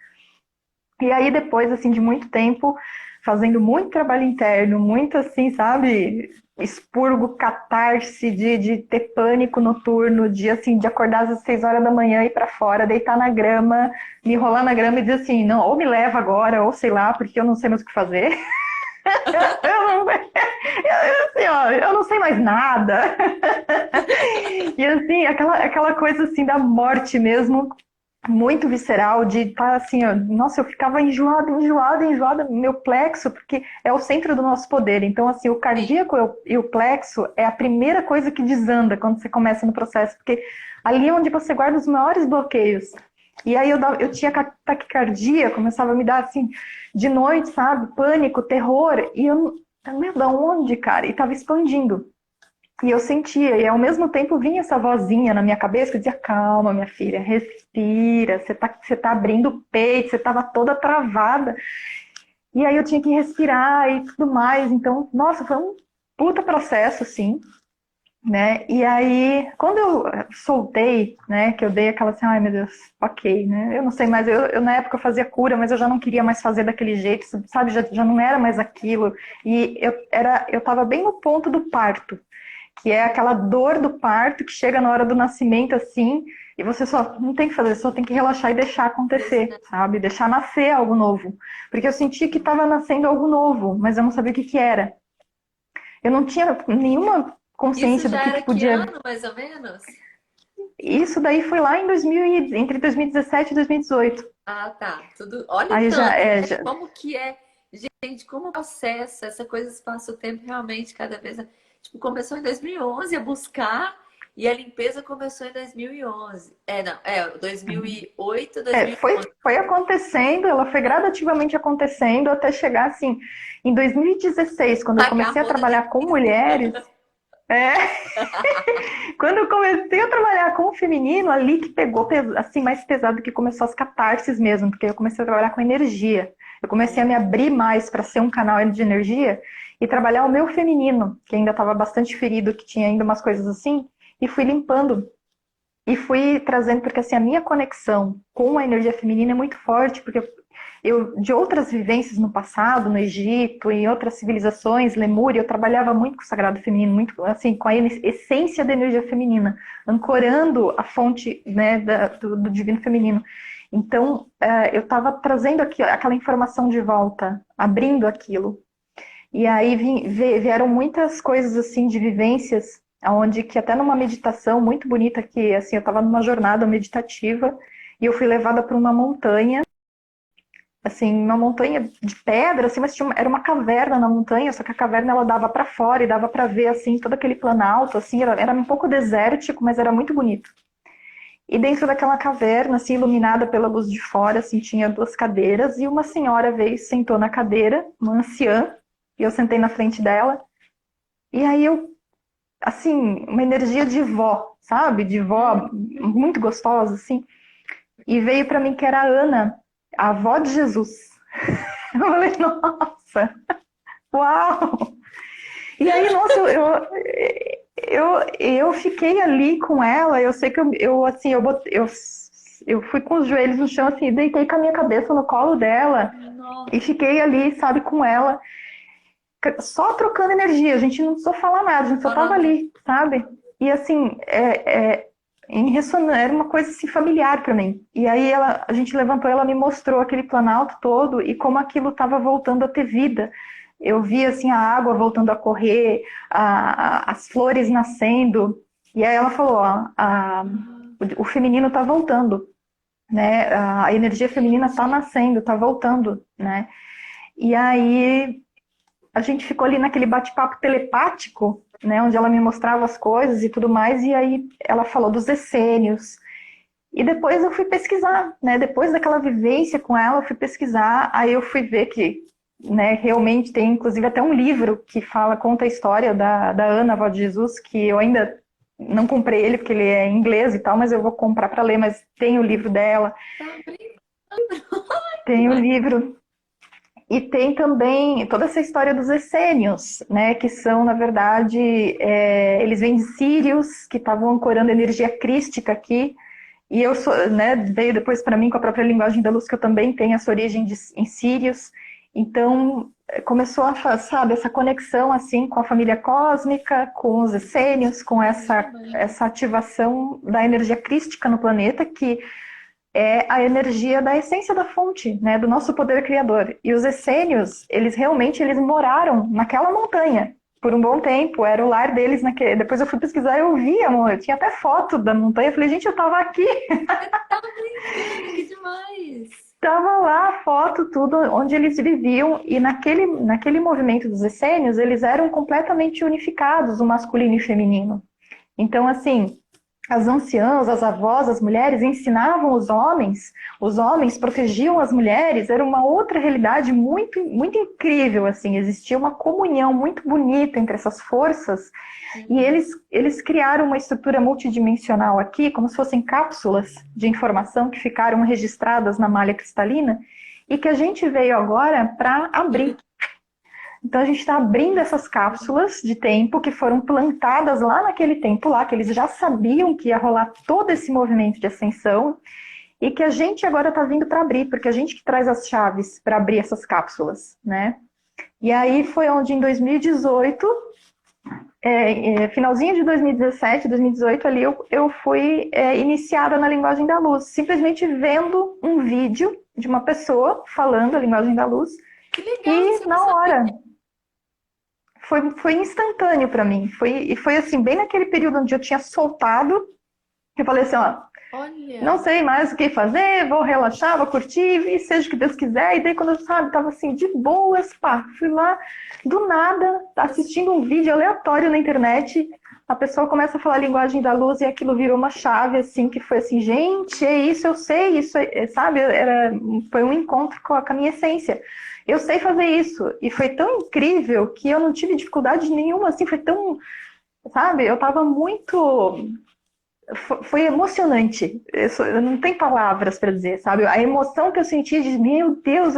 E aí depois, assim, de muito tempo, fazendo muito trabalho interno, muito assim, sabe, expurgo, catarse, de ter pânico noturno, de assim, de acordar às 6 horas da manhã e ir pra fora, deitar na grama, me enrolar na grama e dizer assim, não, ou me leva agora, ou sei lá, porque eu não sei mais o que fazer. Assim, ó, eu não sei mais nada. E assim, aquela coisa assim da morte mesmo, muito visceral, de estar assim, ó, nossa, eu ficava enjoada, meu plexo, porque é o centro do nosso poder. Então, assim, o Sim. cardíaco e o plexo é a primeira coisa que desanda quando você começa no processo, porque ali é onde você guarda os maiores bloqueios. E aí eu tinha taquicardia, começava a me dar assim, de noite, sabe? Pânico, terror, e eu não lembro de onde, cara, e tava expandindo. E eu sentia, e ao mesmo tempo vinha essa vozinha na minha cabeça que dizia: calma, minha filha, respira, você tá abrindo o peito, você tava toda travada. E aí eu tinha que respirar e tudo mais. Então, nossa, foi um puta processo, assim, né? E aí, quando eu soltei, né, que eu dei aquela assim, ai meu Deus, ok, né? Eu não sei mais, eu na época eu fazia cura, mas eu já não queria mais fazer daquele jeito, sabe? Já não era mais aquilo. E eu tava bem no ponto do parto, que é aquela dor do parto que chega na hora do nascimento, assim, E você só não tem que fazer, só tem que relaxar e deixar acontecer, sabe? Deixar nascer algo novo. Porque eu senti que estava nascendo algo novo, mas eu não sabia o que que era. Eu não tinha nenhuma Isso consciência do já que era que podia. ano, mais ou menos? Isso daí foi lá em 2000, entre 2017 e 2018. Ah, tá. Tudo. Olha o Aí já, tanto, né? já. Como que é, gente, como o processo, essa coisa espaço-tempo realmente cada vez. Tipo, começou em 2011 a buscar e a limpeza começou em 2011. É, não, 2008, Foi, 2011. foi acontecendo, ela foi gradativamente acontecendo até chegar assim, em 2016, quando eu comecei a Vagabunda de. trabalhar com mulheres. É, quando eu comecei a trabalhar com o feminino, ali que pegou assim mais pesado, que começou as catarses mesmo, porque eu comecei a trabalhar com energia. Eu comecei a me abrir mais para ser um canal de energia e trabalhar o meu feminino, que ainda estava bastante ferido, que tinha ainda umas coisas assim, e fui limpando. E fui trazendo, porque assim, a minha conexão com a energia feminina é muito forte, porque eu de outras vivências no passado, no Egito, em outras civilizações, Lemúria, eu trabalhava muito com o sagrado feminino, muito assim, com a essência da energia feminina, ancorando a fonte, né, do divino feminino. Então, eu estava trazendo aquela informação de volta, abrindo aquilo. E aí vieram muitas coisas assim de vivências, onde que até numa meditação muito bonita que assim eu estava numa jornada meditativa e eu fui levada para uma montanha, assim uma montanha de pedra, assim, mas era uma caverna na montanha, só que a caverna ela dava para fora e dava para ver assim todo aquele planalto, assim era um pouco desértico, mas era muito bonito. E dentro daquela caverna, assim, iluminada pela luz de fora, assim, tinha duas cadeiras e uma senhora veio e sentou na cadeira, uma anciã, e eu sentei na frente dela. E aí eu, assim, uma energia de vó, sabe? De vó muito gostosa, assim. E veio pra mim que era a Ana, a avó de Jesus. Eu falei, nossa, uau! E aí, nossa, eu fiquei ali com ela. Eu sei que assim, eu fui com os joelhos no chão, assim, deitei com a minha cabeça no colo dela Nossa, e fiquei ali, sabe, com ela, só trocando energia. A gente não precisou falar nada, a gente só tava ali, sabe? E assim, em ressonância, era uma coisa assim familiar para mim. E aí a gente levantou, ela me mostrou aquele planalto todo e como aquilo estava voltando a ter vida. Eu vi assim a água voltando a correr, as flores nascendo. E aí ela falou, ó, o feminino está voltando, né? A energia feminina está nascendo, está voltando, né? E aí a gente ficou ali naquele bate-papo telepático, né, onde ela me mostrava as coisas e tudo mais, e aí ela falou dos essênios. E depois eu fui pesquisar, né, depois daquela vivência com ela, eu fui pesquisar, aí eu fui ver que, né, realmente tem inclusive até um livro que conta a história da Ana, avó de Jesus, que eu ainda não comprei ele porque ele é em inglês e tal, mas eu vou comprar para ler, mas tem o livro dela, tá brincando tem o demais. livro. E tem também toda essa história dos essênios, né, que são, na verdade, eles vêm de sírios, que estavam ancorando energia crística aqui, e eu sou, né, veio depois para mim com a própria linguagem da luz, que eu também tenho essa origem em sírios, então começou sabe, essa conexão, assim, com a família cósmica, com os essênios, com essa ativação da energia crística no planeta, que é a energia da essência da fonte, né, do nosso poder criador. E os essênios, eles moraram naquela montanha por um bom tempo, era o lar deles naquele. Depois eu fui pesquisar, eu vi, amor, eu tinha até foto da montanha, eu falei, gente, eu tava aqui, Tá brincando, que demais. tava lá a foto, tudo, onde eles viviam, e naquele movimento dos essênios, eles eram completamente unificados, o masculino e o feminino. Então, assim, as anciãs, as avós, as mulheres ensinavam os homens protegiam as mulheres, era uma outra realidade muito, muito incrível, assim, existia uma comunhão muito bonita entre essas forças, e eles criaram uma estrutura multidimensional aqui, como se fossem cápsulas de informação que ficaram registradas na malha cristalina, e que a gente veio agora para abrir. Então a gente está abrindo essas cápsulas de tempo que foram plantadas lá naquele tempo lá, que eles já sabiam que ia rolar todo esse movimento de ascensão e que a gente agora está vindo para abrir, porque a gente que traz as chaves para abrir essas cápsulas, né? E aí foi onde em 2018 finalzinho de 2017, 2018 ali, eu fui iniciada na linguagem da luz, simplesmente vendo um vídeo de uma pessoa falando a linguagem da luz, Que legal, isso e eu não na sabia. hora foi instantâneo para mim. Foi assim, bem naquele período onde eu tinha soltado, eu falei assim, ó, não Olha, sei mais o que fazer, vou relaxar, vou curtir, e seja o que Deus quiser. E daí, quando eu, sabe, tava assim, de boas, pá, fui lá, do nada, assistindo um vídeo aleatório na internet, a pessoa começa a falar a linguagem da luz e aquilo virou uma chave, assim, que foi assim, gente, é isso, eu sei, isso, sabe, foi um encontro com a minha essência. Eu sei fazer isso. E foi tão incrível que eu não tive dificuldade nenhuma, assim, foi tão, sabe, eu tava muito foi emocionante. Não tem palavras para dizer, sabe? A emoção que eu senti de, meu Deus,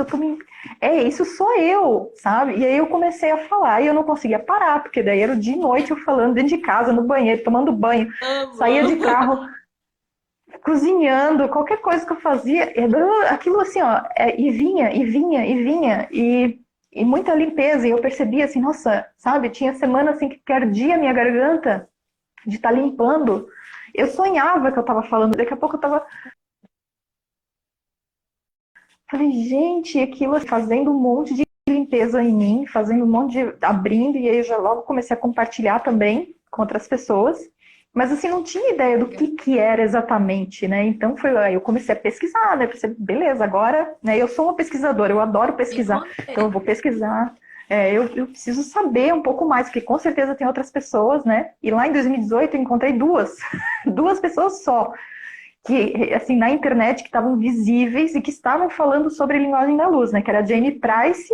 isso sou eu, sabe? E aí eu comecei a falar e eu não conseguia parar, porque daí era de noite eu falando dentro de casa, no banheiro, tomando banho, saía de amo. carro, cozinhando, qualquer coisa que eu fazia, aquilo assim, ó, e vinha, e vinha, e vinha, e muita limpeza, e eu percebia assim, nossa, sabe? Tinha semana assim que ardia a minha garganta de estar limpando. Eu sonhava que eu estava falando, daqui a pouco eu estava. Falei, gente, aquilo assim, fazendo um monte de limpeza em mim, fazendo um monte de. Abrindo, e aí eu já logo comecei a compartilhar também com outras pessoas. Mas assim, não tinha ideia do que era exatamente, né? Então foi aí eu comecei a pesquisar, né? Pensei, beleza, agora, né? Eu sou uma pesquisadora, eu adoro Me pesquisar, conta. então eu vou pesquisar. Eu preciso saber um pouco mais, porque com certeza tem outras pessoas, né? E lá em 2018 eu encontrei duas, duas pessoas só, que, assim, na internet, que estavam visíveis e que estavam falando sobre a linguagem da luz, né? Que era a Jane Price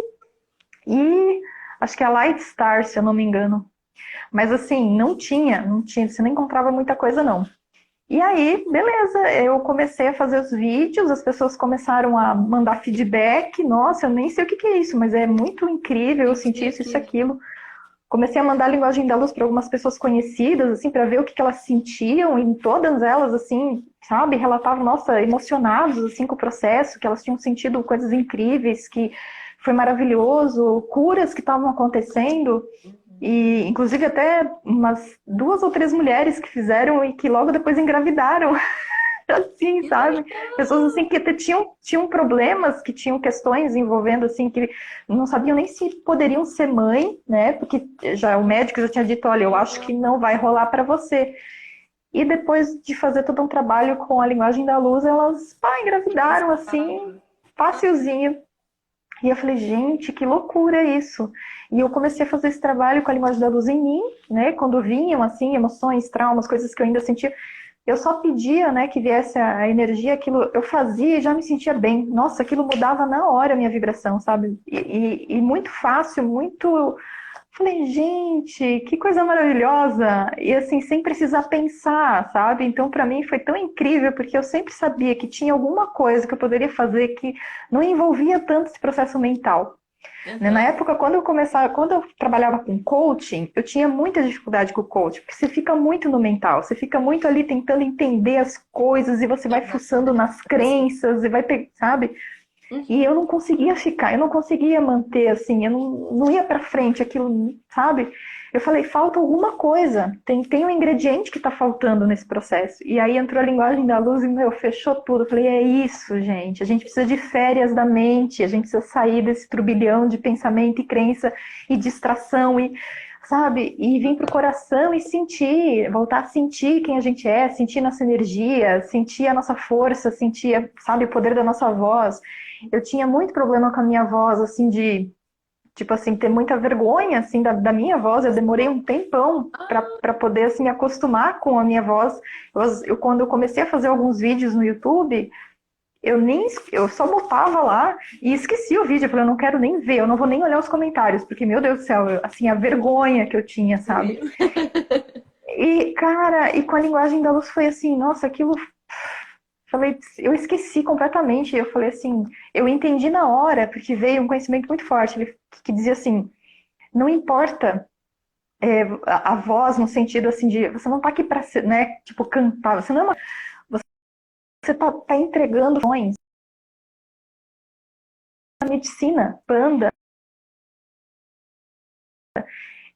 e acho que a Light Star, se eu não me engano. Mas assim, não tinha, você não encontrava muita coisa não. E aí, beleza, eu comecei a fazer os vídeos, as pessoas começaram a mandar feedback. Nossa, eu nem sei o que é isso, mas é muito incrível, eu senti Entendi isso, isso, aqui. aquilo. Comecei a mandar a linguagem da luz para algumas pessoas conhecidas, assim, para ver o que elas sentiam, e todas elas, assim, sabe, relatavam, nossa, emocionados, assim, com o processo, que elas tinham sentido coisas incríveis, que foi maravilhoso, curas que estavam acontecendo, e inclusive até umas 2 ou 3 mulheres que fizeram e que logo depois engravidaram, assim, Que sabe? Pessoas legal. assim que até tinham problemas, que tinham questões envolvendo assim que não sabiam nem se poderiam ser mãe, né? Porque já o médico já tinha dito, olha, eu acho que não vai rolar para você. E depois de fazer todo um trabalho com a linguagem da luz, elas engravidaram assim, Resultado. facilzinho. E eu falei, gente, que loucura isso. E eu comecei a fazer esse trabalho com a linguagem da luz em mim, né? Quando vinham assim emoções, traumas, coisas que eu ainda sentia, eu só pedia, né, que viesse a energia, aquilo eu fazia e já me sentia bem. Nossa, aquilo mudava na hora a minha vibração, sabe? E muito fácil, muito. Falei, gente, que coisa maravilhosa! E assim, sem precisar pensar, sabe? Então, para mim foi tão incrível, porque eu sempre sabia que tinha alguma coisa que eu poderia fazer que não envolvia tanto esse processo mental. Né? Na Aham. época, quando eu trabalhava com coaching, eu tinha muita dificuldade com o coaching, porque você fica muito no mental, você fica muito ali tentando entender as coisas e você vai Aham. fuçando nas crenças e vai, sabe? E eu Uhum. não conseguia ficar, eu não conseguia manter assim, eu não ia para frente aquilo, sabe? Eu falei, falta alguma coisa, tem um ingrediente que está faltando nesse processo. E aí entrou a linguagem da luz e, meu, fechou tudo. Eu falei, é isso, gente, a gente precisa de férias da mente, a gente precisa sair desse turbilhão de pensamento e crença e distração e, sabe? E vir pro coração e sentir, voltar a sentir quem a gente é, sentir nossa energia, sentir a nossa força, sentir, sabe, o poder da nossa voz. Eu tinha muito problema com a minha voz, assim, de, tipo assim, ter muita vergonha, assim, da minha voz. Eu demorei um tempão Ah, para poder, assim, me acostumar com a minha voz. Quando eu comecei a fazer alguns vídeos no YouTube, eu só botava lá e esqueci o vídeo. Eu falei, eu não quero nem ver, eu não vou nem olhar os comentários, porque, meu Deus do céu, assim, a vergonha que eu tinha, sabe? viu? E, cara, e com a linguagem da luz foi assim, nossa, aquilo falei, eu esqueci completamente. Eu falei assim, eu entendi na hora, porque veio um conhecimento muito forte, que dizia assim, não importa a voz no sentido assim de, você não tá aqui para, né, tipo, cantar, você não é uma, você tá entregando sonhos, a medicina, panda,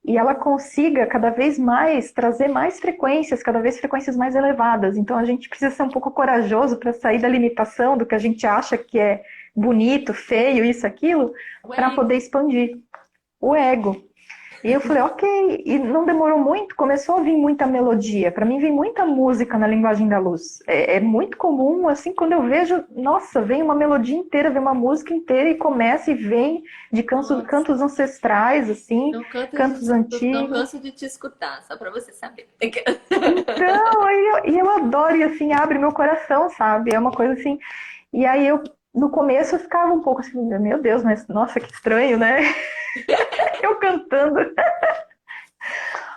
e ela consiga cada vez mais trazer mais frequências, cada vez frequências mais elevadas. Então a gente precisa ser um pouco corajoso para sair da limitação do que a gente acha que é bonito, feio, isso, aquilo, para poder expandir o ego. E eu falei, ok, e não demorou muito, começou a vir muita melodia. Para mim vem muita música na linguagem da luz. É muito comum, assim, quando eu vejo, nossa, vem uma melodia inteira, vem uma música inteira e começa e vem de cantos ancestrais, assim, cantos antigos. Não canso de te escutar, só para você saber. Então, eu adoro, e assim, abre meu coração, sabe? É uma coisa assim. E aí no começo eu ficava um pouco assim, meu Deus, mas nossa, que estranho, né? Eu cantando.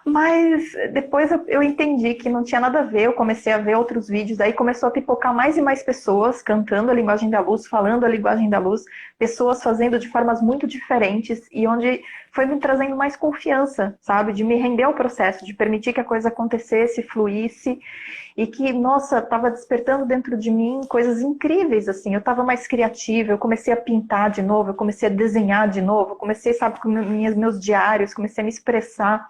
Mas depois eu entendi que não tinha nada a ver, eu comecei a ver outros vídeos, aí começou a pipocar mais e mais pessoas cantando a linguagem da luz, falando a linguagem da luz, pessoas fazendo de formas muito diferentes, e onde foi me trazendo mais confiança, sabe? De me render ao processo, de permitir que a coisa acontecesse, fluísse, e que, nossa, estava despertando dentro de mim coisas incríveis, assim, eu estava mais criativa, eu comecei a pintar de novo, eu comecei a desenhar de novo, eu comecei, sabe, com meus diários, comecei a me expressar.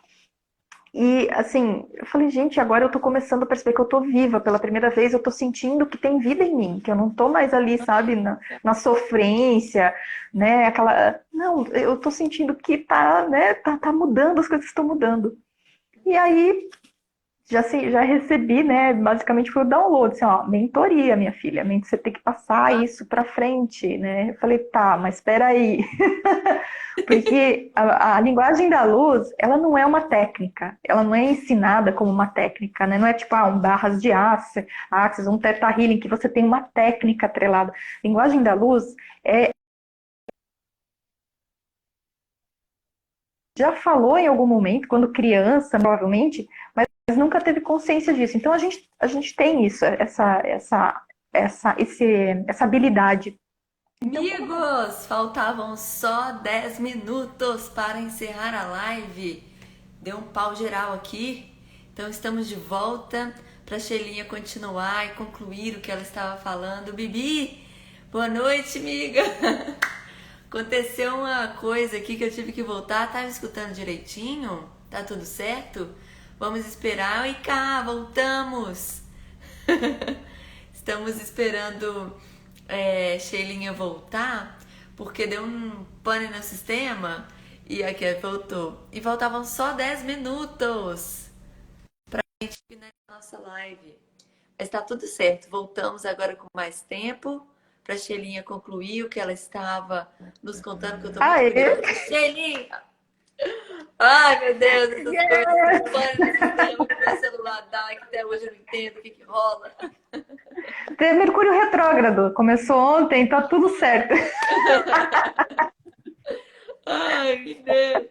E, assim, eu falei, gente, agora eu tô começando a perceber que eu tô viva. Pela primeira vez eu tô sentindo que tem vida em mim, que eu não tô mais ali, sabe, na sofrência, né, aquela... Não, eu tô sentindo que tá, né, tá mudando, as coisas estão mudando. E aí, já recebi, né, basicamente foi o download, assim, ó, mentoria, minha filha, você tem que passar isso pra frente, né. Eu falei, tá, mas espera aí. Porque a linguagem da luz, ela não é uma técnica, ela não é ensinada como uma técnica, né? Não é tipo, um barras de axis, um teta healing, que você tem uma técnica atrelada. Linguagem da luz já falou em algum momento, quando criança, provavelmente, mas nunca teve consciência disso. Então a gente tem isso, essa habilidade. Amigos, faltavam só 10 minutos para encerrar a live. Deu um pau geral aqui, então estamos de volta para a Sheilinha continuar e concluir o que ela estava falando. Bibi, boa noite, amiga. Aconteceu uma coisa aqui que eu tive que voltar. Tá me escutando direitinho? Tá tudo certo? Vamos esperar. E cá, voltamos. Estamos esperando Sheilinha voltar, porque deu um pane no sistema e aqui voltou. E faltavam só 10 minutos pra gente finalizar a nossa live. Mas tá tudo certo. Voltamos agora com mais tempo pra Sheilinha concluir o que ela estava nos contando, que eu tô muito curiosa. Sheilinha! Ai, meu Deus, essas coisas. Pane no sistema que meu celular dá, que até hoje eu não entendo o que rola. Tem Mercúrio retrógrado, começou ontem, tá tudo certo. Ai, meu Deus.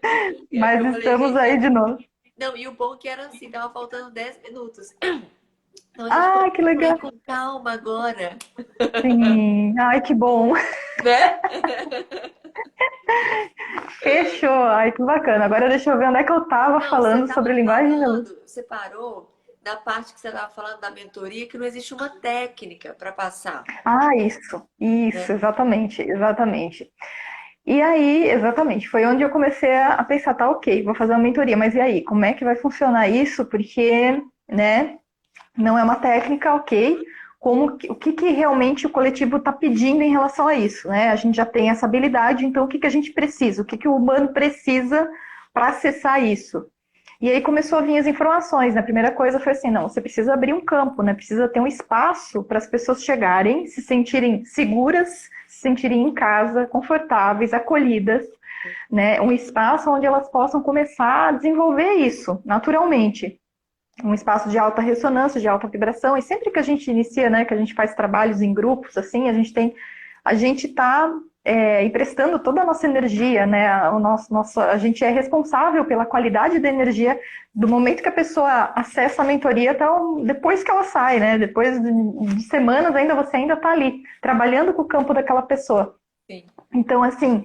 Mas estamos aí de novo. Não, e o bom que era assim, tava faltando 10 minutos. Então a gente que legal. com calma agora. Sim, ai, que bom. Né? Fechou, ai, que bacana. Agora deixa eu ver onde é que eu tava falando sobre linguagem da luz. Você parou da parte que você estava falando da mentoria, que não existe uma técnica para passar. Isso, exatamente. E aí, exatamente, foi onde eu comecei a pensar, tá, ok, vou fazer uma mentoria, mas e aí, como é que vai funcionar isso? Porque, né, não é uma técnica, ok, o que realmente o coletivo está pedindo em relação a isso, né? A gente já tem essa habilidade, então o que a gente precisa? O que o humano precisa para acessar isso? E aí começou a vir as informações, né? A primeira coisa foi assim, não, você precisa abrir um campo, né? Precisa ter um espaço para as pessoas chegarem, se sentirem seguras, se sentirem em casa, confortáveis, acolhidas, né? Um espaço onde elas possam começar a desenvolver isso naturalmente. Um espaço de alta ressonância, de alta vibração, e sempre que a gente inicia, né, que a gente faz trabalhos em grupos, assim, a gente está emprestando toda a nossa energia, né, a gente é responsável pela qualidade da energia do momento que a pessoa acessa a mentoria até depois que ela sai, né, depois de semanas você ainda está ali, trabalhando com o campo daquela pessoa. Sim. Então, assim,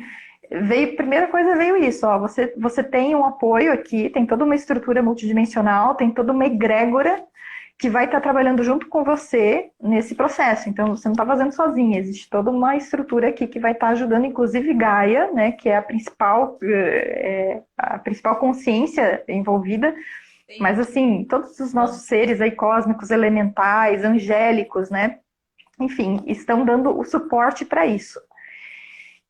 primeira coisa veio isso, ó, você tem um apoio aqui, tem toda uma estrutura multidimensional, tem toda uma egrégora que vai estar trabalhando junto com você nesse processo. Então, você não está fazendo sozinha, existe toda uma estrutura aqui que vai estar ajudando, inclusive Gaia, né, que é a principal consciência envolvida, mas assim, todos os nossos seres aí cósmicos, elementais, angélicos, né, enfim, estão dando o suporte para isso.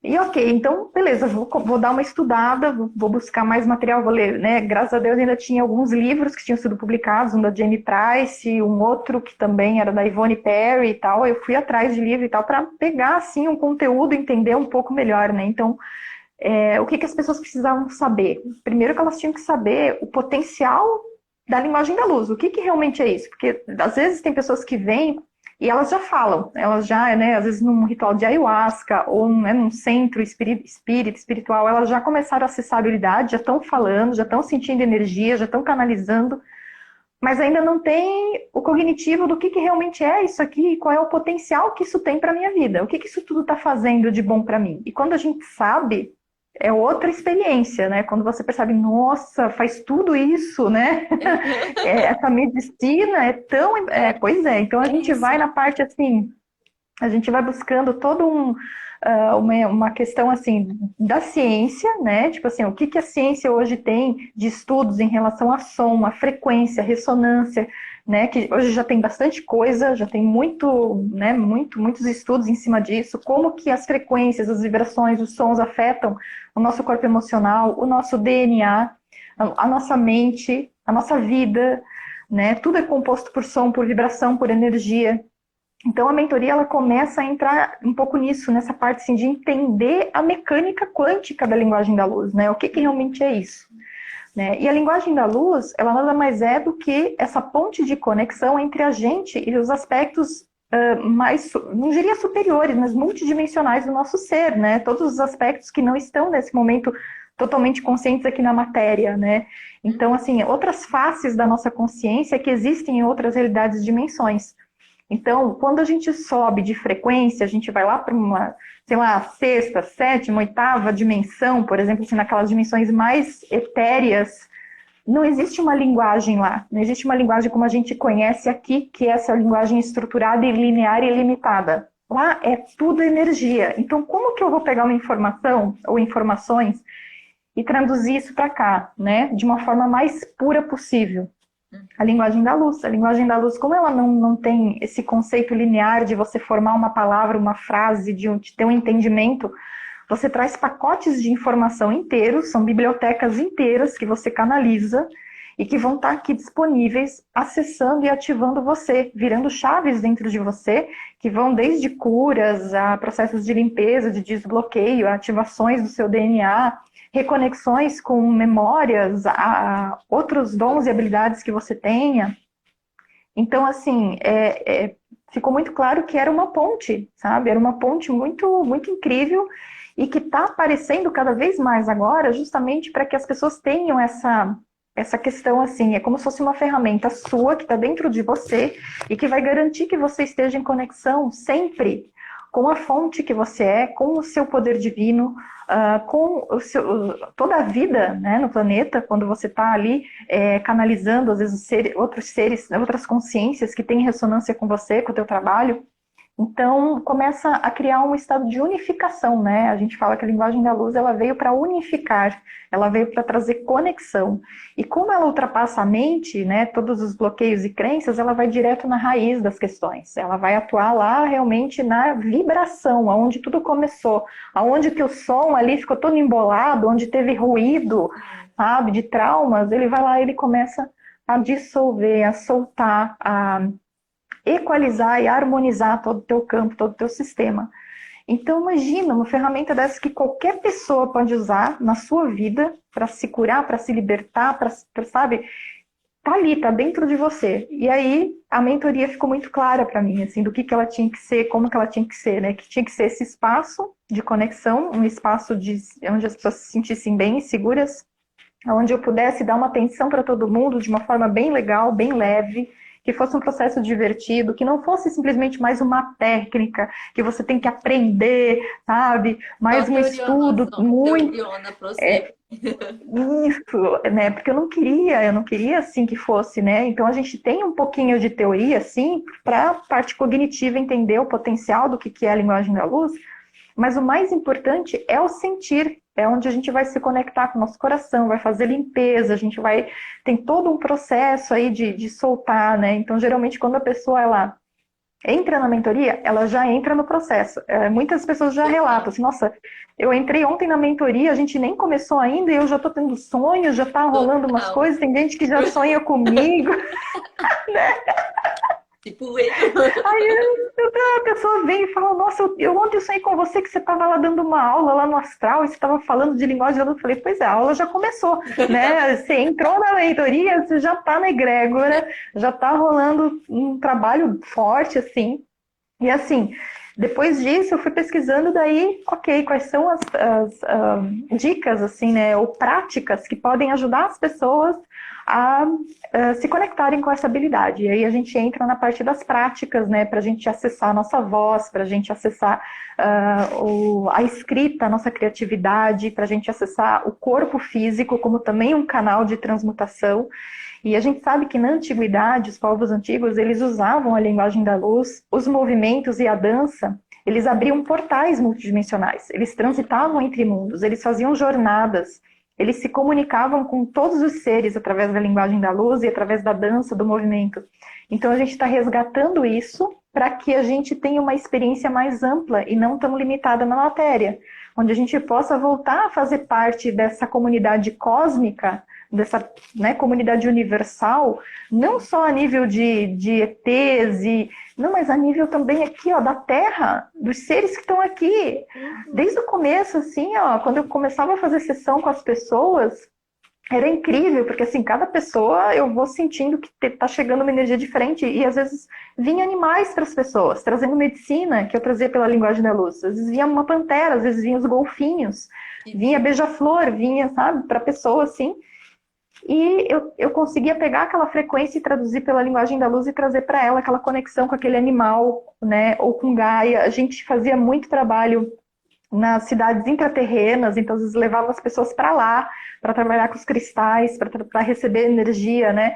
E ok, então, beleza, vou dar uma estudada, vou buscar mais material, vou ler, né? Graças a Deus ainda tinha alguns livros que tinham sido publicados, um da Jamie Price, um outro que também era da Yvonne Perry e tal. Eu fui atrás de livro e tal para pegar, assim, um conteúdo e entender um pouco melhor, né? Então, o que as pessoas precisavam saber? Primeiro que elas tinham que saber o potencial da linguagem da luz. O que realmente é isso? Porque, às vezes, tem pessoas que vêm e elas já falam, elas já, né, às vezes num ritual de ayahuasca ou num centro espiritual, elas já começaram a acessar a habilidade, já estão falando, já estão sentindo energia, já estão canalizando, mas ainda não tem o cognitivo do que realmente é isso aqui e qual é o potencial que isso tem para a minha vida, o que isso tudo está fazendo de bom para mim. E quando a gente sabe, é outra experiência, né? Quando você percebe, nossa, faz tudo isso, né? Essa medicina é tão... pois é, então a gente vai na parte assim, a gente vai buscando todo uma questão assim da ciência, né? Tipo assim, o que a ciência hoje tem de estudos em relação a som, a frequência, a ressonância, né? Que hoje já tem bastante coisa, já tem muitos estudos em cima disso, como que as frequências, as vibrações, os sons afetam o nosso corpo emocional, o nosso DNA, a nossa mente, a nossa vida, né? Tudo é composto por som, por vibração, por energia. Então a mentoria ela começa a entrar um pouco nisso, nessa parte assim, de entender a mecânica quântica da linguagem da luz, né? O que realmente é isso? Né? E a linguagem da luz, ela nada mais é do que essa ponte de conexão entre a gente e os aspectos mais, não diria superiores, mas multidimensionais do nosso ser, né? Todos os aspectos que não estão nesse momento totalmente conscientes aqui na matéria, né? Então, assim, outras faces da nossa consciência que existem em outras realidades e dimensões. Então, quando a gente sobe de frequência, a gente vai lá para uma, sei lá, sexta, sétima, oitava dimensão, por exemplo, assim, naquelas dimensões mais etéreas, não existe uma linguagem lá, não existe uma linguagem como a gente conhece aqui, que é essa linguagem estruturada e linear e limitada. Lá é tudo energia. Então, como que eu vou pegar uma informação ou informações e traduzir isso para cá, né, de uma forma mais pura possível? A linguagem da luz. A linguagem da luz, como ela não tem esse conceito linear de você formar uma palavra, uma frase, de ter um entendimento, você traz pacotes de informação inteiros, são bibliotecas inteiras que você canaliza e que vão estar aqui disponíveis, acessando e ativando você, virando chaves dentro de você, que vão desde curas a processos de limpeza, de desbloqueio, a ativações do seu DNA, reconexões com memórias, a outros dons e habilidades que você tenha. Então, assim, ficou muito claro que era uma ponte, sabe? Era uma ponte muito, muito incrível e que está aparecendo cada vez mais agora, justamente para que as pessoas tenham essa questão, assim, é como se fosse uma ferramenta sua que está dentro de você e que vai garantir que você esteja em conexão sempre com a fonte que você é, com o seu poder divino, com toda a vida, né, no planeta, quando você está ali canalizando, às vezes, outros seres, outras consciências que têm ressonância com você, com o teu trabalho. Então, começa a criar um estado de unificação, né? A gente fala que a linguagem da luz, ela veio para unificar, ela veio para trazer conexão. E como ela ultrapassa a mente, né, todos os bloqueios e crenças, ela vai direto na raiz das questões. Ela vai atuar lá realmente na vibração, aonde tudo começou, aonde que o som ali ficou todo embolado, onde teve ruído, sabe, de traumas, ele vai lá e ele começa a dissolver, a soltar, a equalizar e harmonizar todo o teu campo, todo o teu sistema. Então imagina uma ferramenta dessa que qualquer pessoa pode usar na sua vida para se curar, para se libertar, para, sabe, tá ali, tá dentro de você. E aí a mentoria ficou muito clara para mim, assim, do que ela tinha que ser, como que ela tinha que ser, né? Que tinha que ser esse espaço de conexão, um espaço onde as pessoas se sentissem bem, seguras, onde eu pudesse dar uma atenção para todo mundo de uma forma bem legal, bem leve, que fosse um processo divertido, que não fosse simplesmente mais uma técnica que você tem que aprender, sabe? Mais Só um estudo muito. teoriona pra você. Isso, né? Porque eu não queria assim que fosse, né? Então a gente tem um pouquinho de teoria, assim, para a parte cognitiva entender o potencial do que é a linguagem da luz, mas o mais importante é o sentir, é onde a gente vai se conectar com o nosso coração, vai fazer limpeza, a gente vai. Tem todo um processo aí de soltar, né? Então, geralmente, quando a pessoa ela entra na mentoria, ela já entra no processo. Muitas pessoas já relatam assim, nossa, eu entrei ontem na mentoria, a gente nem começou ainda e eu já tô tendo sonhos, já tá rolando umas Total. coisas, tem gente que já sonha comigo. Tipo, eu. A pessoa vem e fala, nossa, eu ontem sonhei com você que você estava lá dando uma aula lá no astral e você estava falando de linguagem da luz. Eu falei, pois é, a aula já começou, né? Você entrou na mentoria, você já está na egrégora, já está rolando um trabalho forte, assim. E assim, depois disso eu fui pesquisando daí, ok, quais são as dicas, assim, né, ou práticas que podem ajudar as pessoas a se conectarem com essa habilidade. E aí a gente entra na parte das práticas, né, para a gente acessar a nossa voz, para a gente acessar a escrita, a nossa criatividade, para a gente acessar o corpo físico como também um canal de transmutação. E a gente sabe que na antiguidade, os povos antigos, eles usavam a linguagem da luz, os movimentos e a dança, eles abriam portais multidimensionais, eles transitavam entre mundos, eles faziam jornadas, eles se comunicavam com todos os seres através da linguagem da luz e através da dança, do movimento. Então a gente está resgatando isso para que a gente tenha uma experiência mais ampla e não tão limitada na matéria, onde a gente possa voltar a fazer parte dessa comunidade cósmica, dessa, né, comunidade universal, não só a nível de ETs, não, mas a nível também aqui, ó, da Terra, dos seres que estão aqui. Desde o começo, assim, ó, quando eu começava a fazer sessão com as pessoas, era incrível, porque assim, cada pessoa eu vou sentindo que tá chegando uma energia diferente, e às vezes vinha animais para as pessoas, trazendo medicina, que eu trazia pela linguagem da luz. Às vezes vinha uma pantera, às vezes vinha os golfinhos, vinha beija-flor, vinha, sabe, para pessoa, assim. E eu conseguia pegar aquela frequência e traduzir pela linguagem da luz e trazer para ela aquela conexão com aquele animal, né? Ou com Gaia. A gente fazia muito trabalho nas cidades intraterrenas, então às vezes levava as pessoas para lá, para trabalhar com os cristais, para receber energia, né?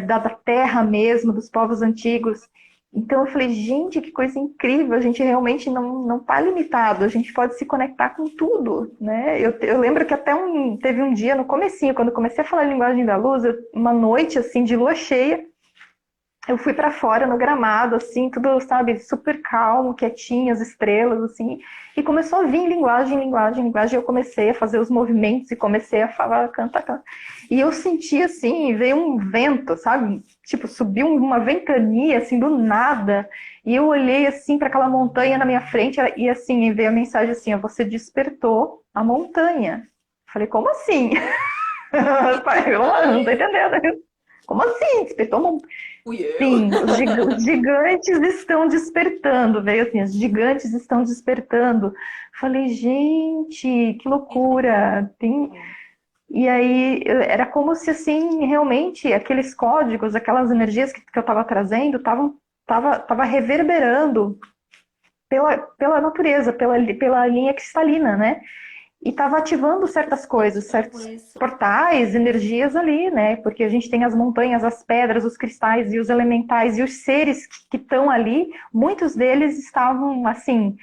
Da terra mesmo, dos povos antigos. Então eu falei, gente, que coisa incrível, a gente realmente não está limitado, a gente pode se conectar com tudo, né? Eu lembro que até teve um dia no comecinho, quando eu comecei a falar a linguagem da luz, uma noite assim de lua cheia, eu fui para fora no gramado, assim, tudo, sabe, super calmo, quietinho, as estrelas, assim, e começou a vir linguagem, eu comecei a fazer os movimentos e comecei a falar, cantar. E eu senti, assim, veio um vento, sabe, tipo, subiu uma ventania, assim, do nada, e eu olhei, assim, para aquela montanha na minha frente, e, assim, veio a mensagem assim, ó, você despertou a montanha. Falei, como assim? Eu não tô entendendo. Como assim? Despertou uma montanha? Sim, os gigantes estão despertando, veio assim, os gigantes estão despertando. Falei, gente, que loucura. E aí, era como se, assim, realmente, aqueles códigos, aquelas energias que eu estava trazendo, tava reverberando pela natureza, pela linha cristalina, né? E estava ativando certas coisas, certos portais, energias ali, né? Porque a gente tem as montanhas, as pedras, os cristais e os elementais e os seres que estão ali, muitos deles estavam, assim,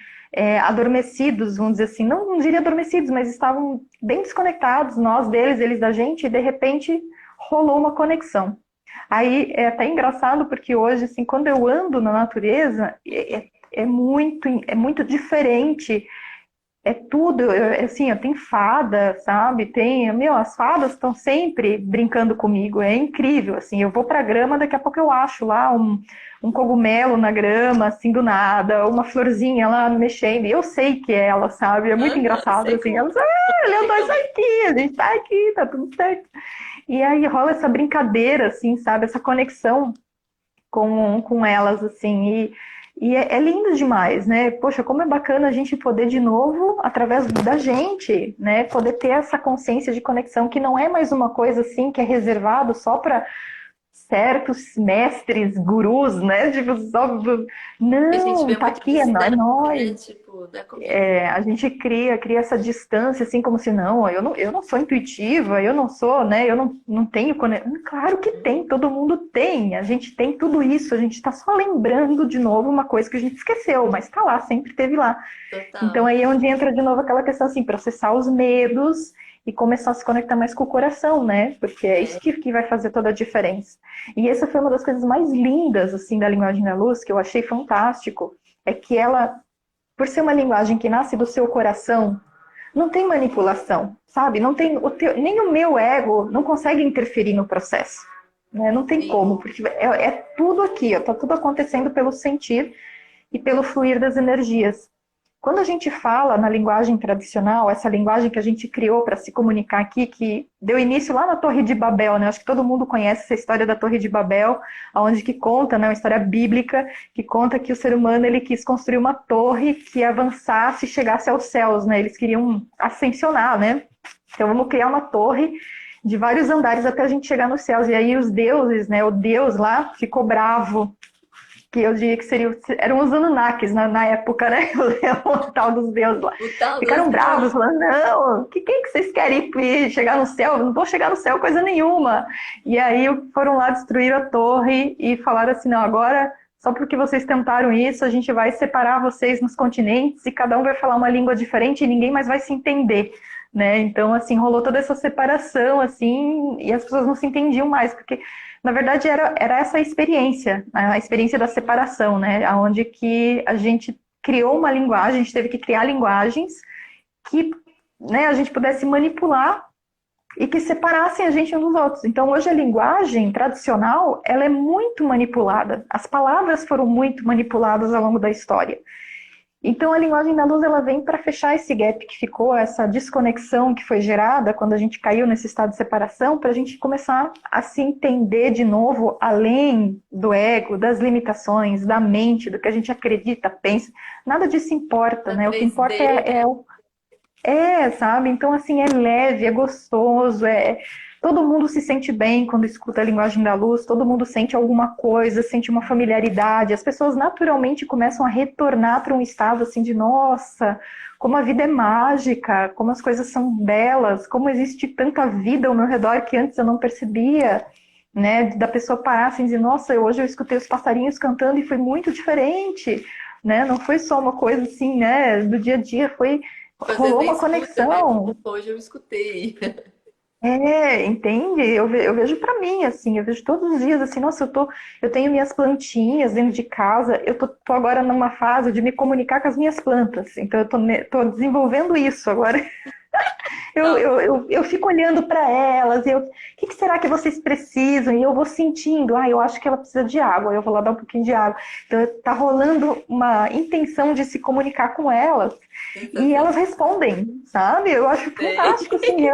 adormecidos, vamos dizer assim, não diria adormecidos, mas estavam bem desconectados, nós deles, eles da gente, e de repente rolou uma conexão. Aí é até engraçado, porque hoje, assim, quando eu ando na natureza, é muito diferente. É tudo, assim, tem fada, sabe? As fadas estão sempre brincando comigo, é incrível, assim, eu vou pra grama, daqui a pouco eu acho lá um cogumelo na grama, assim, do nada, uma florzinha lá mexendo, e eu sei que é ela, sabe? É muito engraçado, assim, elas, olha, isso aqui, a gente tá aqui, tá tudo certo. E aí rola essa brincadeira, assim, sabe? Essa conexão com elas, assim, e é lindo demais, né? Poxa, como é bacana a gente poder de novo, através da gente, né? Poder ter essa consciência de conexão que não é mais uma coisa assim que é reservado só para certos mestres, gurus, né? Tipo, só... A gente Não, vê tá muito aqui, de é cidade, né? nós. Tipo, não é comigo. A gente cria essa distância, assim, como se não, eu não sou intuitiva, eu não sou, né? Eu não tenho conexão. Claro que tem, todo mundo tem. A gente tem tudo isso, a gente está só lembrando de novo uma coisa que a gente esqueceu, mas está lá, sempre teve lá. Então Total. aí é onde entra de novo aquela questão assim, processar os medos e começar a se conectar mais com o coração, né? Porque é isso É, que vai fazer toda a diferença. E essa foi uma das coisas mais lindas, assim, da linguagem da luz, que eu achei fantástico, é que ela, por ser uma linguagem que nasce do seu coração, não tem manipulação, sabe? Não tem nem o meu ego não consegue interferir no processo. Né? Não tem sim. como, porque é tudo aqui, está tudo acontecendo pelo sentir e pelo fluir das energias. Quando a gente fala na linguagem tradicional, essa linguagem que a gente criou para se comunicar aqui, que deu início lá na Torre de Babel, né? Acho que todo mundo conhece essa história da Torre de Babel, onde que conta, né, uma história bíblica, que conta que o ser humano ele quis construir uma torre que avançasse e chegasse aos céus, né? Eles queriam ascensionar, né? Então vamos criar uma torre de vários andares até a gente chegar nos céus. E aí os deuses, né? O Deus lá ficou bravo, que eu diria que eram os Anunnakis na época, né? O tal dos deuses lá. O tal dos Ficaram bravos, deuses. falando, não, que vocês querem chegar no céu? Não vou chegar no céu coisa nenhuma. E aí foram lá destruir a torre e falaram assim, não, agora, só porque vocês tentaram isso, a gente vai separar vocês nos continentes e cada um vai falar uma língua diferente e ninguém mais vai se entender. Né? Então, assim, rolou toda essa separação, assim, e as pessoas não se entendiam mais, porque na verdade, era essa a experiência da separação, né? Onde que a gente criou uma linguagem, a gente teve que criar linguagens que, né, a gente pudesse manipular e que separassem a gente uns dos outros. Então, hoje a linguagem tradicional, ela é muito manipulada. As palavras foram muito manipuladas ao longo da história. Então, a linguagem da luz ela vem para fechar esse gap que ficou, essa desconexão que foi gerada quando a gente caiu nesse estado de separação, para a gente começar a se entender de novo, além do ego, das limitações, da mente, do que a gente acredita, pensa. Nada disso importa, Na né? O que importa 3D, né? sabe? Então, assim, é leve, é gostoso, todo mundo se sente bem quando escuta a linguagem da luz, todo mundo sente alguma coisa, sente uma familiaridade. As pessoas naturalmente começam a retornar para um estado assim de, nossa, como a vida é mágica, como as coisas são belas, como existe tanta vida ao meu redor que antes eu não percebia. Né, da pessoa parar assim e dizer, nossa, hoje eu escutei os passarinhos cantando e foi muito diferente, né? Não foi só uma coisa assim, né, do dia a dia, Fazendo rolou uma escuta, né? conexão. Tipo, hoje eu escutei. Entende? Eu vejo pra mim, assim, eu vejo todos os dias, assim, nossa, eu tenho minhas plantinhas dentro de casa, eu tô agora numa fase de me comunicar com as minhas plantas, então tô desenvolvendo isso agora. Não, Eu fico olhando para elas, o que será que vocês precisam? E eu vou sentindo, eu acho que ela precisa de água, eu vou lá dar um pouquinho de água. Então, tá rolando uma intenção de se comunicar com elas, e elas sensacional. respondem, sabe? Eu acho fantástico, assim,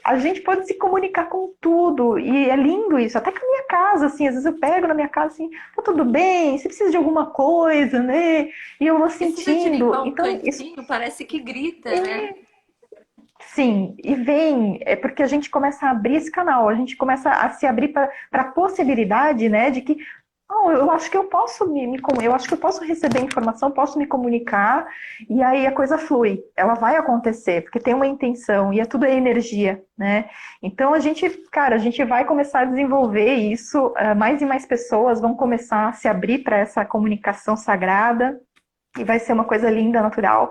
a gente pode se comunicar com tudo, e é lindo isso, até com a minha casa, assim, às vezes eu pego na minha casa, assim, tá tudo bem, você precisa de alguma coisa, né? E eu vou Precisa de sentindo, limpar um então, isso cantinho, parece que grita, né? é, sim, e vem, é porque a gente começa a abrir esse canal, a gente começa a se abrir para a possibilidade, né, de que eu acho que eu posso eu acho que eu posso receber informação, posso me comunicar, e aí a coisa flui, ela vai acontecer, porque tem uma intenção, e tudo é energia, né? Então cara, a gente vai começar a desenvolver isso, mais e mais pessoas vão começar a se abrir para essa comunicação sagrada, e vai ser uma coisa linda, natural.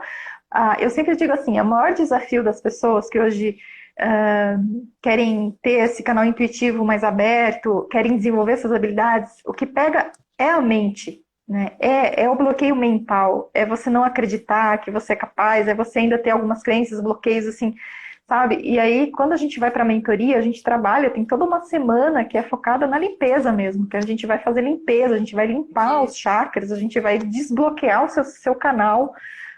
Eu sempre digo assim, o maior desafio das pessoas que hoje querem ter esse canal intuitivo mais aberto, querem desenvolver essas habilidades, o que pega é a mente, né? É o bloqueio mental, é você não acreditar que você é capaz, é você ainda ter algumas crenças, bloqueios assim, sabe? E aí, quando a gente vai para a mentoria, a gente trabalha, tem toda uma semana que é focada na limpeza mesmo, que a gente vai fazer limpeza, a gente vai limpar os De, chakras, a gente vai desbloquear o seu canal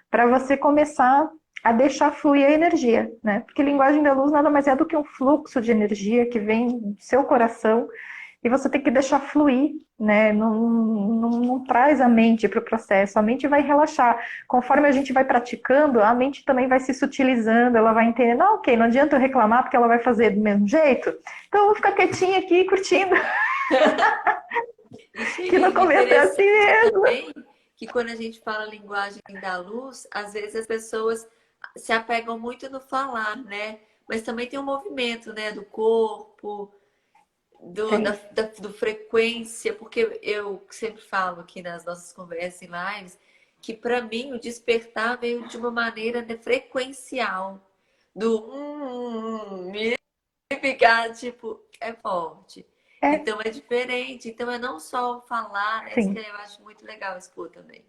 para você começar a deixar fluir a energia, né? Porque linguagem da luz nada mais é do que um fluxo de energia que vem do seu coração e você tem que deixar fluir, né? Não traz a mente para o processo, a mente vai relaxar. Conforme a gente vai praticando, a mente também vai se sutilizando, ela vai entendendo, ok, não adianta eu reclamar porque ela vai fazer do mesmo jeito, então eu vou ficar quietinha aqui curtindo. E Que no Sheila, começo é assim interessante mesmo. também que quando a gente fala linguagem da luz, às vezes as pessoas se apegam muito no falar, né? Mas também tem um movimento, né? Do corpo, Tem. do frequência, porque eu sempre falo aqui nas nossas conversas em lives que para mim o despertar veio de uma maneira, né, frequencial, do e ficar tipo é forte. É, Então é diferente. Então é não só o falar, né? Isso que sim. eu acho muito legal expor também.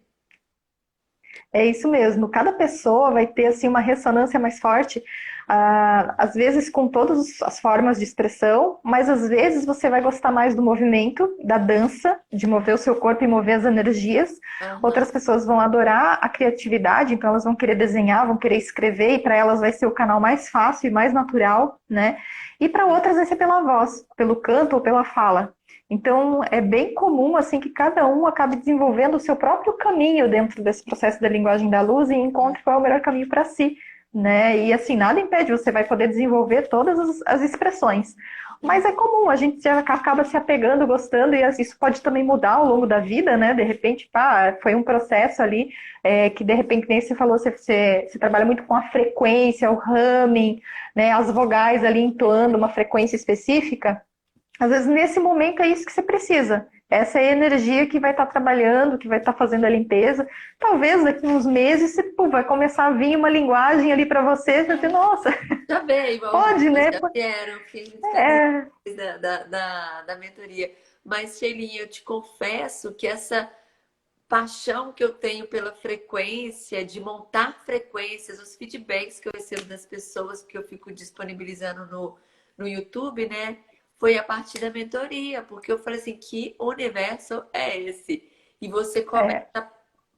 É isso mesmo. Cada pessoa vai ter assim uma ressonância mais forte, às vezes com todas as formas de expressão, mas às vezes você vai gostar mais do movimento, da dança, de mover o seu corpo e mover as energias. Outras Aham. pessoas vão adorar a criatividade, então elas vão querer desenhar, vão querer escrever, e para elas vai ser o canal mais fácil e mais natural, né? E para outras vai ser pela voz, pelo canto ou pela fala. Então, é bem comum assim que cada um acabe desenvolvendo o seu próprio caminho dentro desse processo da linguagem da luz e encontre qual é o melhor caminho para si, né? E assim, nada impede, você vai poder desenvolver todas as expressões. Mas é comum, a gente já acaba se apegando, gostando, e isso pode também mudar ao longo da vida, né? De repente, pá, foi um processo ali que de repente, nem você falou, você trabalha muito com a frequência, o humming, né? As vogais ali entoando uma frequência específica. Às vezes, nesse momento, é isso que você precisa. Essa é a energia que vai estar trabalhando, que vai estar fazendo a limpeza. Talvez daqui uns meses você pô, vai começar a vir uma linguagem ali para você, você vai dizer, nossa, Já veio pode, algumas, né? já vieram, fiquei muito feliz É, da mentoria. Mas, Sheilinha, eu te confesso que essa paixão que eu tenho pela frequência, de montar frequências, os feedbacks que eu recebo das pessoas que eu fico disponibilizando no YouTube, né? Foi a partir da mentoria, porque eu falei assim, que universo é esse? E você começa é, a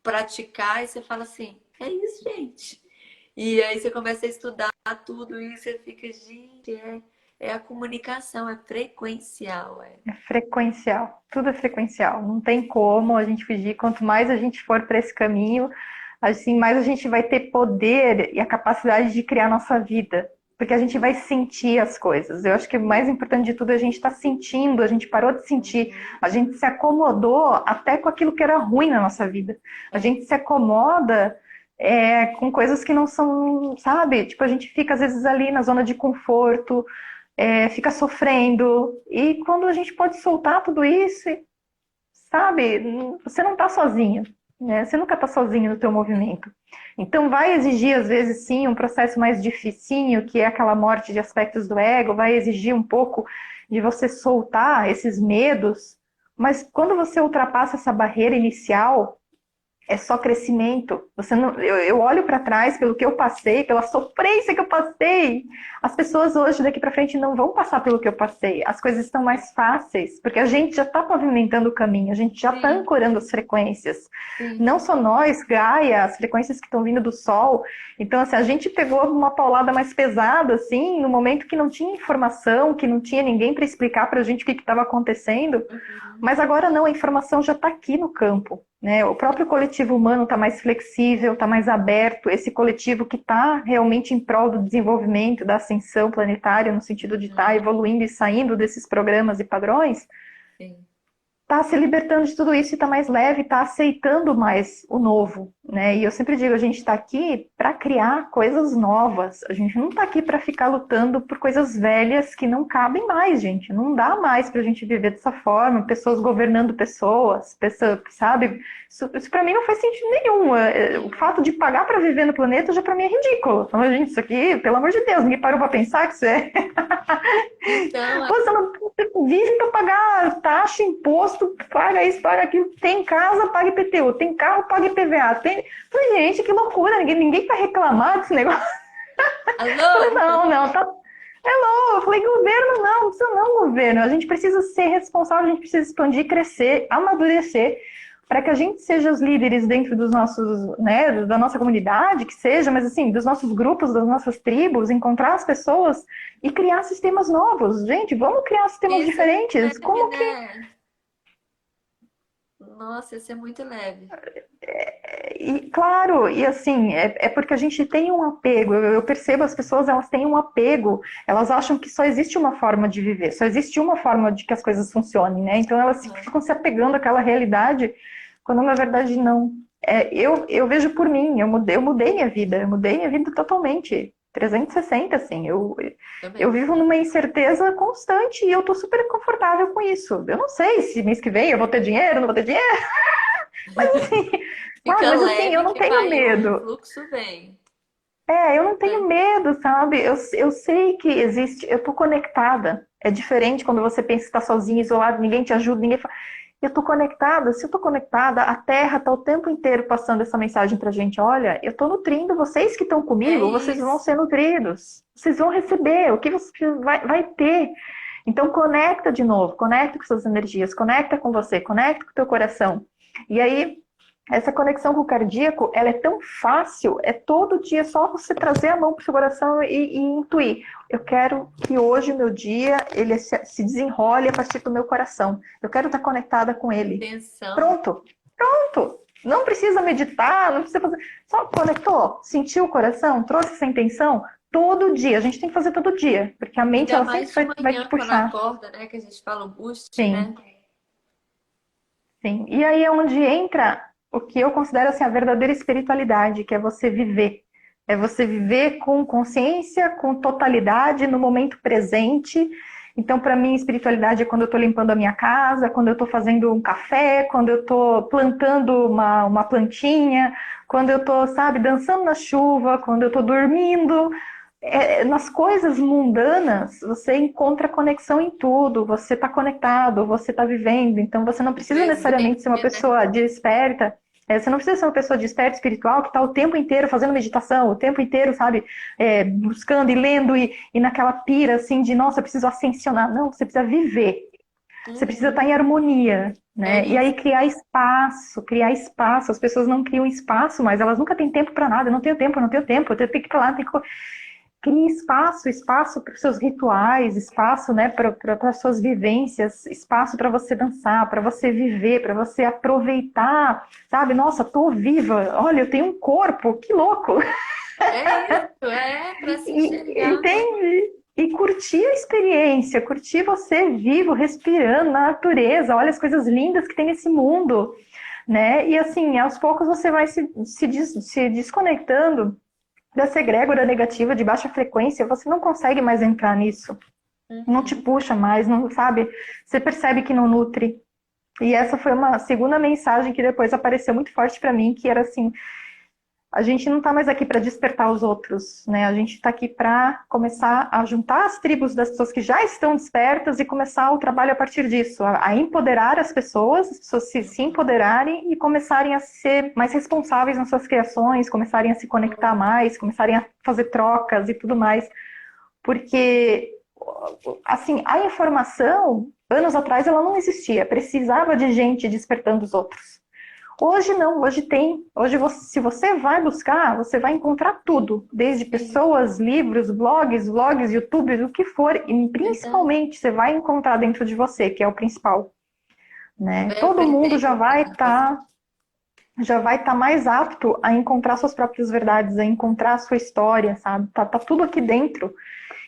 praticar e você fala assim, é isso, gente. E aí você começa a estudar tudo e você fica, gente, é a comunicação, é frequencial, é. é frequencial. Tudo é frequencial. Não tem como a gente fugir. Quanto mais a gente for para esse caminho, assim, mais a gente vai ter poder e a capacidade de criar nossa vida. Porque a gente vai sentir as coisas. Eu acho que o mais importante de tudo é a gente estar sentindo, a gente parou de sentir, Uhum. a gente se acomodou até com aquilo que era ruim na nossa vida. A É. gente se acomoda com coisas que não são, sabe? Tipo, a gente fica às vezes ali na zona de conforto, fica sofrendo. E quando a gente pode soltar tudo isso, sabe? Você não está sozinho, né? Você nunca está sozinho no teu movimento. Então vai exigir às vezes sim um processo mais dificinho, que é aquela morte de aspectos do ego, vai exigir um pouco de você soltar esses medos, mas quando você ultrapassa essa barreira inicial, é só crescimento. Você não, eu olho para trás pelo que eu passei, pela sofrência que eu passei. As pessoas hoje daqui para frente não vão passar pelo que eu passei. As coisas estão mais fáceis, porque a gente já está pavimentando o caminho, a gente já está Sim, ancorando as frequências. sim. Não só nós, Gaia, as frequências que estão vindo do Sol. Então, assim, a gente pegou uma paulada mais pesada, assim, no momento que não tinha informação, que não tinha ninguém para explicar para a gente o que estava acontecendo. Uhum. Mas agora não, a informação já está aqui no campo. Né? O próprio coletivo humano está mais flexível, está mais aberto. Esse coletivo que está realmente em prol do desenvolvimento, da ascensão planetária, no sentido de estar Uhum. evoluindo e saindo desses programas e padrões, Sim. tá se libertando de tudo isso e tá mais leve, tá aceitando mais o novo, né? E eu sempre digo, a gente está aqui para criar coisas novas. A gente não está aqui para ficar lutando por coisas velhas que não cabem mais, gente. Não dá mais para a gente viver dessa forma, pessoas governando pessoas, sabe? Isso para mim não faz sentido nenhum. O fato de pagar para viver no planeta já para mim é ridículo. Então, gente, isso aqui, pelo amor de Deus, ninguém parou para pensar que isso é. Então, Pô, você não vive para pagar taxa, imposto, paga isso, paga aquilo. Tem casa, paga IPTU. Tem carro, paga IPVA. Tem... Falei, gente, que loucura. Ninguém vai reclamar desse negócio. Falei, alô? não, tá. Hello. Eu falei, governo não precisa não, governo. A gente precisa ser responsável, a gente precisa expandir, crescer, amadurecer, para que a gente seja os líderes dentro dos nossos, né, da nossa comunidade, que seja, mas assim, dos nossos grupos, das nossas tribos, encontrar as pessoas e criar sistemas novos. Gente, vamos criar sistemas Isso a gente diferentes. deve, Como que né? Nossa, ia ser muito leve. E claro, e assim, é porque a gente tem um apego. Eu percebo as pessoas, elas têm um apego, elas acham que só existe uma forma de viver, só existe uma forma de que as coisas funcionem, né? Então elas Aham. ficam se apegando àquela realidade, quando na verdade não. Eu vejo por mim, eu mudei minha vida, eu mudei minha vida totalmente. 360, assim, eu Também. vivo numa incerteza constante e eu tô super confortável com isso. Eu não sei se mês que vem eu vou ter dinheiro, não vou ter dinheiro, mas assim, Fica mas assim, eu leve não que tenho vai, o medo. fluxo vem. Eu não Né? tenho medo, sabe? Eu sei que existe, eu tô conectada. É diferente quando você pensa que está sozinho, isolado, ninguém te ajuda, ninguém fala. Eu tô conectada, se eu tô conectada, a Terra tá o tempo inteiro passando essa mensagem pra gente. Olha, eu tô nutrindo vocês que estão É comigo, vocês vão ser isso. nutridos. Vocês vão receber, o que você vai ter. Então conecta de novo, conecta com suas energias, conecta com você, conecta com o teu coração. E aí, essa conexão com o cardíaco, ela é tão fácil, é todo dia só você trazer a mão para o seu coração e intuir. Eu quero que hoje o meu dia ele se desenrole a partir do meu coração. Eu quero estar conectada com ele. Intenção. Pronto, pronto. Não precisa meditar, não precisa fazer. Só conectou, sentiu o coração, trouxe essa intenção. Todo dia, a gente tem que fazer todo dia, porque a mente Ainda ela sempre mais de vai te manhã, quando puxar. acorda, né? Que a gente fala o boost, Sim, né? sim. E aí é onde entra o que eu considero assim, a verdadeira espiritualidade, que é você viver. É você viver com consciência, com totalidade, no momento presente. Então, para mim, espiritualidade é quando eu estou limpando a minha casa, quando eu estou fazendo um café, quando eu estou plantando uma plantinha, quando eu estou, sabe, dançando na chuva, quando eu estou dormindo. Nas coisas mundanas, você encontra conexão em tudo, você está conectado, você está vivendo, então você não O precisa presente, necessariamente ser uma né? pessoa desperta, você não precisa ser uma pessoa desperta espiritual que está o tempo inteiro fazendo meditação, o tempo inteiro, sabe, buscando e lendo e naquela pira assim de, nossa, eu preciso ascensionar. Não, você precisa viver, você precisa estar Uhum. em harmonia, É né? E aí isso. criar espaço, as pessoas não criam espaço, mas elas nunca têm tempo para nada, eu não tenho tempo, eu não tenho tempo, eu tenho que ir para lá, tenho que crie espaço, espaço para os seus rituais, espaço, né, para as suas vivências, espaço para você dançar, para você viver, para você aproveitar, sabe? Nossa, tô viva, olha, eu tenho um corpo, que louco! É isso, é para se enxergar. Entende? E curtir a experiência, curtir você vivo, respirando na natureza, olha as coisas lindas que tem nesse mundo, né? E assim, aos poucos você vai se desconectando dessa egrégora negativa de baixa frequência, você não consegue mais entrar nisso. Não te Uhum. puxa mais, não sabe? Você percebe que não nutre. E essa foi uma segunda mensagem que depois apareceu muito forte para mim, que era assim, a gente não está mais aqui para despertar os outros, né? A gente está aqui para começar a juntar as tribos das pessoas que já estão despertas e começar o trabalho a partir disso, a empoderar as pessoas se empoderarem e começarem a ser mais responsáveis nas suas criações, começarem a se conectar mais, começarem a fazer trocas e tudo mais, porque assim, a informação, anos atrás, ela não existia, precisava de gente despertando os outros. Hoje não, hoje tem. Hoje, se você vai buscar, você vai encontrar tudo, desde Sim, pessoas, livros, blogs, YouTube, o que for, e verdade. principalmente você vai encontrar dentro de você, que é o principal, né? É Todo mundo perfeito, Bárbara. já vai estar mais apto a encontrar suas próprias verdades, a encontrar a sua história, sabe? Tá tudo aqui dentro.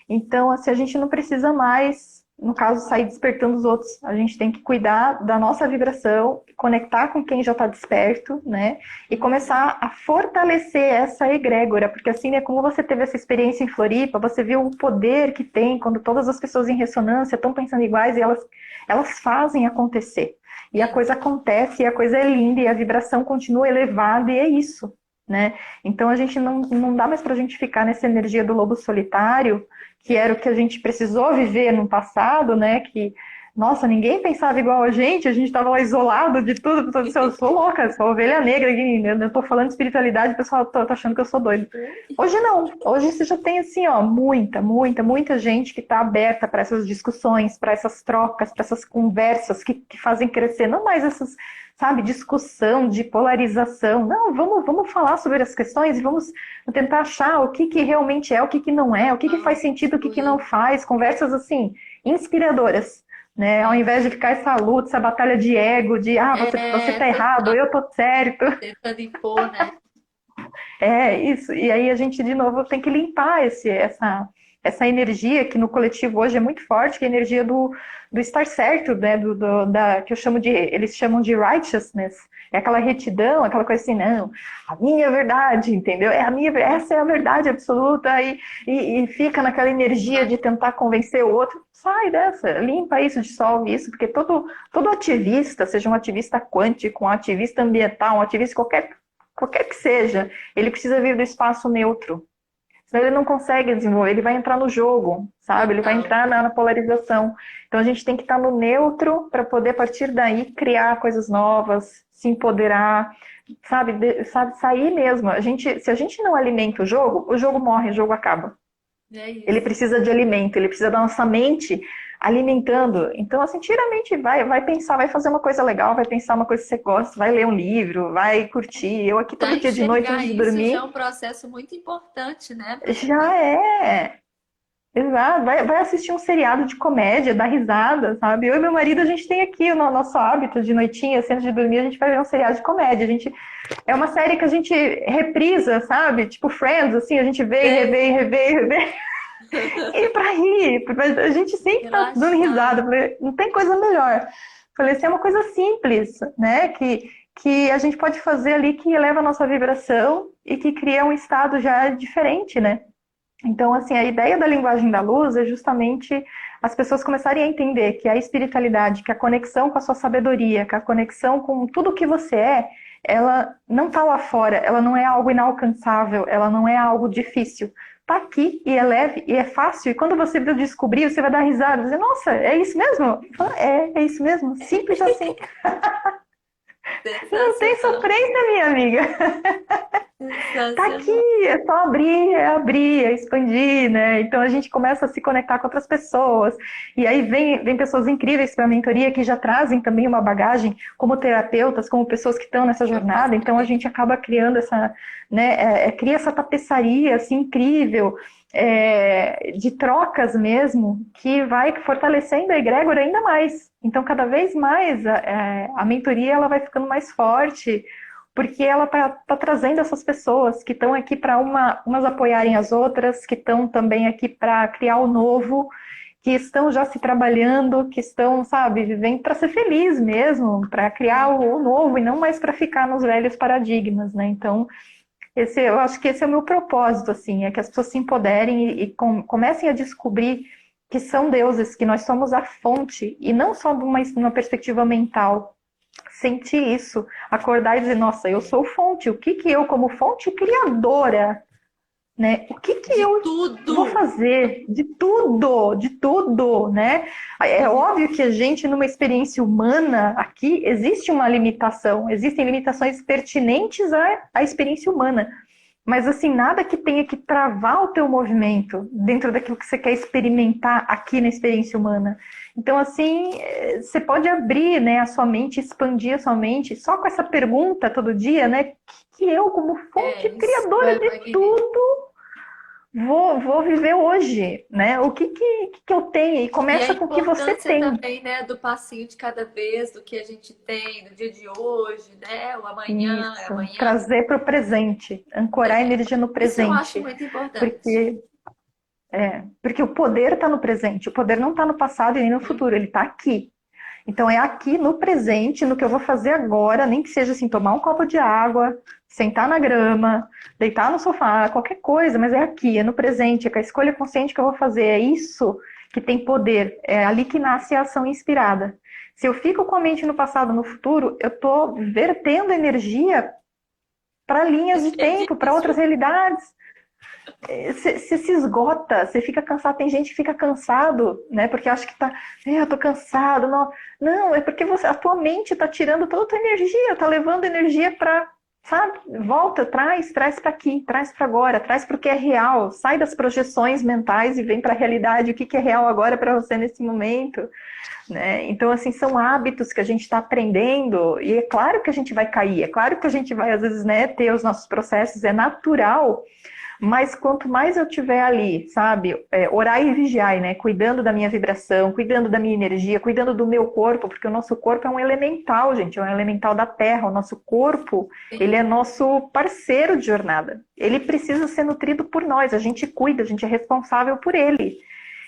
Então, assim, a gente não precisa mais, no caso, sair despertando os outros. A gente tem que cuidar da nossa vibração, conectar com quem já está desperto, né? E Uhum. começar a fortalecer essa egrégora, porque assim, né, como você teve essa experiência em Floripa, você viu o poder que tem quando todas as pessoas em ressonância estão pensando iguais e elas fazem acontecer. E a Sim. coisa acontece, e a coisa é linda, e a vibração continua elevada, e é isso, né? Então a gente não dá mais para a gente ficar nessa energia do lobo solitário, que era o que a gente precisou viver no passado, né? Que, nossa, ninguém pensava igual a gente estava lá isolado de tudo. Eu sou louca, sou ovelha negra, eu tô falando de espiritualidade, o pessoal tá achando que eu sou doido. Hoje não, hoje você já tem assim, ó, muita gente que está aberta para essas discussões, para essas trocas, para essas conversas que fazem crescer, não mais essas, sabe, discussão de polarização. Não, vamos falar sobre as questões e vamos tentar achar o que realmente é, o que não é, o que faz Não, sentido, o que não fluir. faz. Conversas assim, inspiradoras. né? Ao invés de ficar essa luta, essa batalha de ego, de você tá errado, eu tô certo. Tentando impor, né? É isso. E aí a gente, de novo, tem que limpar essa energia que no coletivo hoje é muito forte, que é a energia do estar certo, né? Que eles chamam de righteousness. É aquela retidão, aquela coisa assim, não, a minha verdade, entendeu? Essa é a verdade absoluta, e fica naquela energia de tentar convencer o outro. Sai dessa, limpa isso, dissolve isso, porque todo ativista, seja um ativista quântico, um ativista ambiental, um ativista qualquer que seja, ele precisa vir do espaço neutro. Senão ele não consegue desenvolver, ele vai entrar no jogo, sabe? Ele vai entrar na polarização. Então a gente tem que estar no neutro para poder, a partir daí, criar coisas novas, se empoderar, sabe, sair mesmo. Se a gente não alimenta o jogo morre, o jogo acaba. É isso. Ele precisa de alimento, ele precisa da nossa mente alimentando. Então, assim, tira a mente, vai pensar, vai fazer uma coisa legal, vai pensar uma coisa que você gosta, vai ler um livro, vai curtir. Eu aqui todo dia de noite antes de dormir. Isso já é um processo muito importante, né? Já é. Exato. Vai assistir um seriado de comédia, dar risada, sabe? Eu e meu marido, a gente tem aqui o nosso hábito de noitinha, assim, antes de dormir, a gente vai ver um seriado de comédia. É uma série que a gente reprisa, sabe? Tipo Friends, assim, a gente vê, revê, revê, revê. E pra rir, a gente sempre tá dando risada. Não tem coisa melhor. Falei assim, é uma coisa simples, né? Que a gente pode fazer ali que eleva a nossa vibração e que cria um estado já diferente, né? Então, assim, a ideia da linguagem da luz é justamente as pessoas começarem a entender que a espiritualidade, que a conexão com a sua sabedoria, que a conexão com tudo que você ela não está lá fora, ela não é algo inalcançável, ela não é algo difícil. Está aqui e é leve e é fácil. E quando você descobrir, você vai dar risada, dizer, nossa, é isso mesmo? É isso mesmo, simples assim. Não tem sofrência, minha amiga. Tá aqui, é só abrir, é expandir, né? Então a gente começa a se conectar com outras pessoas. E aí vem pessoas incríveis para a mentoria que já trazem também uma bagagem como terapeutas, como pessoas que estão nessa jornada. Então a gente acaba criando cria essa tapeçaria assim, incrível, de trocas mesmo, que vai fortalecendo a egrégora ainda mais. Então cada vez mais a mentoria ela vai ficando mais forte, porque ela tá trazendo essas pessoas que estão aqui para umas apoiarem as outras, que estão também aqui para criar o novo, que estão já se trabalhando, que estão, sabe, vivendo para ser feliz mesmo, para criar o novo e não mais para ficar nos velhos paradigmas, né? Então, eu acho que esse é o meu propósito, assim, é que as pessoas se empoderem e comecem a descobrir que são deuses, que nós somos a fonte, e não só numa perspectiva mental. Sentir isso, acordar e dizer, nossa, eu sou fonte, o que eu como fonte criadora, né? O que eu vou fazer? De tudo, né? É óbvio que a gente, numa experiência humana, aqui, existe uma limitação, existem limitações pertinentes à experiência humana, mas assim, nada que tenha que travar o teu movimento dentro daquilo que você quer experimentar aqui na experiência humana. Então, assim, você pode abrir, né, a sua mente, expandir a sua mente, só com essa pergunta todo dia, né? Que eu, como fonte criadora de tudo, vou viver hoje, né? O que eu tenho? E começa com o que você tem. Também, né, do passinho de cada vez, do que a gente tem no dia de hoje, né? O amanhã, Isso, amanhã. trazer para o presente, ancorar a energia no presente. Isso eu acho muito importante. Porque o poder está no presente, o poder não está no passado e nem no futuro, ele está aqui. Então é aqui no presente, no que eu vou fazer agora, nem que seja assim, tomar um copo de água, sentar na grama, deitar no sofá, qualquer coisa, mas é aqui, é no presente, é com a escolha consciente que eu vou fazer, é isso que tem poder, é ali que nasce a ação inspirada. Se eu fico com a mente no passado, no futuro, eu estou vertendo energia para linhas de tempo, para outras realidades. Você se esgota, você fica cansado. Tem gente que fica cansado, né? Porque acha que eu tô cansado. Não, é porque a tua mente tá tirando toda a tua energia, tá levando energia para, sabe? Volta, traz para aqui, traz para agora, traz para o que é real. Sai das projeções mentais e vem para a realidade, o que é real agora para você nesse momento, né? Então, assim, são hábitos que a gente está aprendendo e é claro que a gente vai cair, é claro que a gente vai, às vezes, né, ter os nossos processos, é natural. Mas quanto mais eu tiver ali, sabe, orar e vigiar, né? Cuidando da minha vibração, cuidando da minha energia, cuidando do meu corpo, porque o nosso corpo é um elemental, gente, é um elemental da Terra. O nosso corpo, ele é nosso parceiro de jornada. Ele precisa ser nutrido por nós, a gente cuida, a gente é responsável por ele.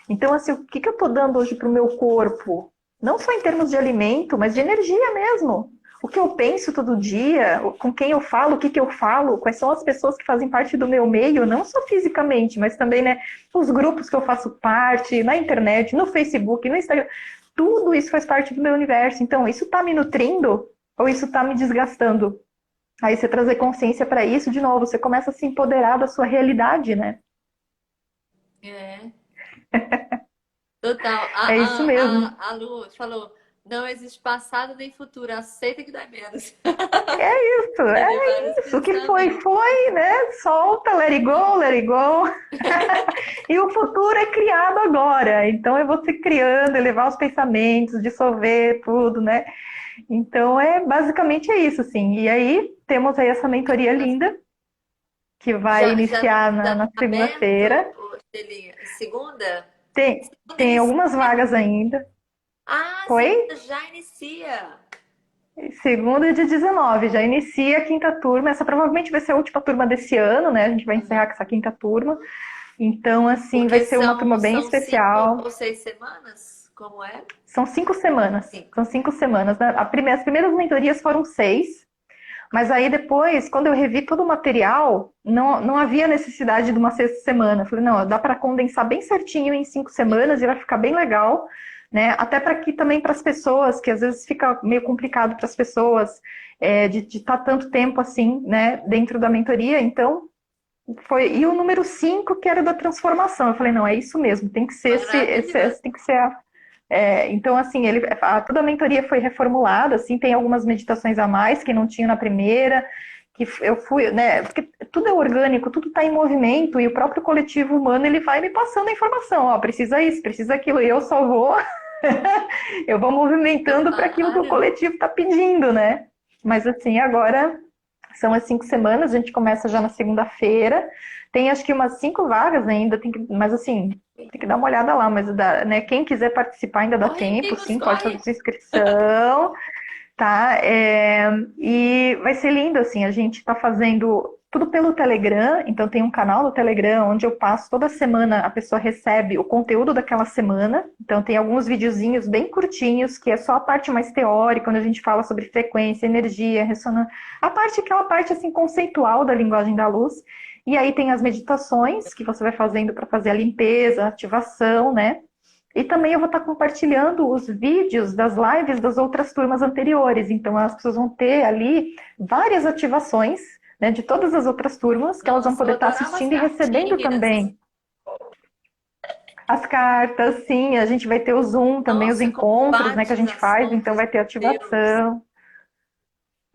Então, assim, o que eu estou dando hoje para o meu corpo? Não só em termos de alimento, mas de energia mesmo. O que eu penso todo dia, com quem eu falo, o que eu falo, quais são as pessoas que fazem parte do meu meio, não só fisicamente, mas também, né, os grupos que eu faço parte, na internet, no Facebook, no Instagram. Tudo isso faz parte do meu universo. Então, isso está me nutrindo ou isso está me desgastando? Aí você trazer consciência para isso, de novo, você começa a se empoderar da sua realidade, né? É, total. É isso mesmo. A Lu falou, não existe passado nem futuro, aceita que dói menos. Isso, Teve vários é isso. O que foi, pensamentos. foi, né? Solta, let it go, let it go. E o futuro é criado agora. Então é você criando, elevar os pensamentos, dissolver tudo, né? Então basicamente é isso, assim. E aí temos aí essa mentoria linda que vai iniciar Já na tá aberto, segunda-feira. ô, Celinha? Segunda? Segunda Tem inicia. algumas vagas ainda. Ah, Foi? segunda já inicia. Segunda dia 19, já inicia a quinta turma. Essa provavelmente vai ser a última turma desse ano, né? A gente vai encerrar com essa quinta turma. Então, assim, vai Porque ser uma turma bem são 5 ou especial. 6 semanas? Como é? São 5 semanas. Cinco. São 5 semanas, né? As primeiras mentorias foram 6, mas aí depois, quando eu revi todo o material, não havia necessidade de uma sexta semana. Eu falei, não, dá para condensar bem certinho em 5 semanas e vai ficar bem legal, né? Até para que também para as pessoas, que às vezes fica meio complicado para as pessoas de estar tanto tempo assim, né, dentro da mentoria. Então, e o número 5 que era da transformação. Eu falei, não, é isso mesmo, tem que ser Maravilhoso. tem que ser então, assim, toda a mentoria foi reformulada, assim, tem algumas meditações a mais que não tinha na primeira, que eu fui, né, porque tudo é orgânico, tudo está em movimento, e o próprio coletivo humano, ele vai me passando a informação, ó, precisa isso, precisa aquilo, e eu só vou, eu vou movimentando para aquilo que o Claro. coletivo está pedindo, né? Mas, assim, agora são as 5 semanas, a gente começa já na segunda-feira, tem acho que umas 5 vagas ainda, mas assim, tem que dar uma olhada lá, mas né, quem quiser participar ainda dá Corre, tempo, amigos, sim, pode fazer corre. sua inscrição, tá? E vai ser lindo, assim, a gente está fazendo tudo pelo Telegram, então tem um canal no Telegram onde eu passo toda semana, a pessoa recebe o conteúdo daquela semana, então tem alguns videozinhos bem curtinhos, que é só a parte mais teórica, onde a gente fala sobre frequência, energia, ressonância, aquela parte assim conceitual da linguagem da luz, e aí tem as meditações que você vai fazendo para fazer a limpeza, a ativação, né? E também eu vou estar compartilhando os vídeos das lives das outras turmas anteriores. Então, as pessoas vão ter ali várias ativações, né, de todas as outras turmas que elas vão Nossa, eu poder estar adorava as assistindo e recebendo cartinhas. também. As cartas, sim, a gente vai ter o Zoom também, os Nossa, como encontros, né, que a bate as gente faz, então assuntos, vai ter meu Deus. ativação.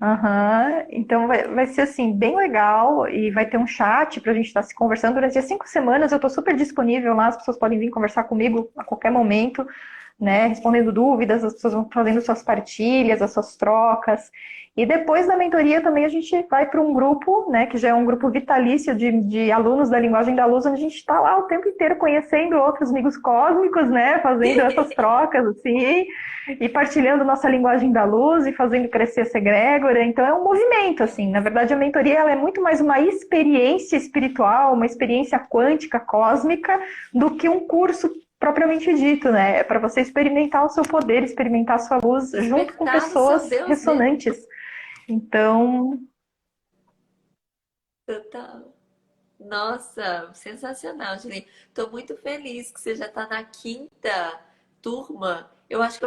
Aham. Então vai ser assim, bem legal e vai ter um chat para a gente estar se conversando durante as 5 semanas. Eu estou super disponível lá, as pessoas podem vir conversar comigo a qualquer momento, né? Respondendo dúvidas, as pessoas vão fazendo suas partilhas, as suas trocas. E depois da mentoria também a gente vai para um grupo, né, que já é um grupo vitalício de alunos da Linguagem da Luz, onde a gente está lá o tempo inteiro conhecendo outros amigos cósmicos, né, fazendo essas trocas, assim, e partilhando nossa linguagem da luz e fazendo crescer essa egrégora. Então é um movimento, assim. Na verdade, a mentoria ela é muito mais uma experiência espiritual, uma experiência quântica, cósmica, do que um curso propriamente dito, né? É para você experimentar o seu poder, experimentar a sua luz junto com Despertar do seu pessoas Deus mesmo. ressonantes. Então, Total. Nossa, sensacional, Julinho. Tô muito feliz que você já tá na quinta turma. Eu acho que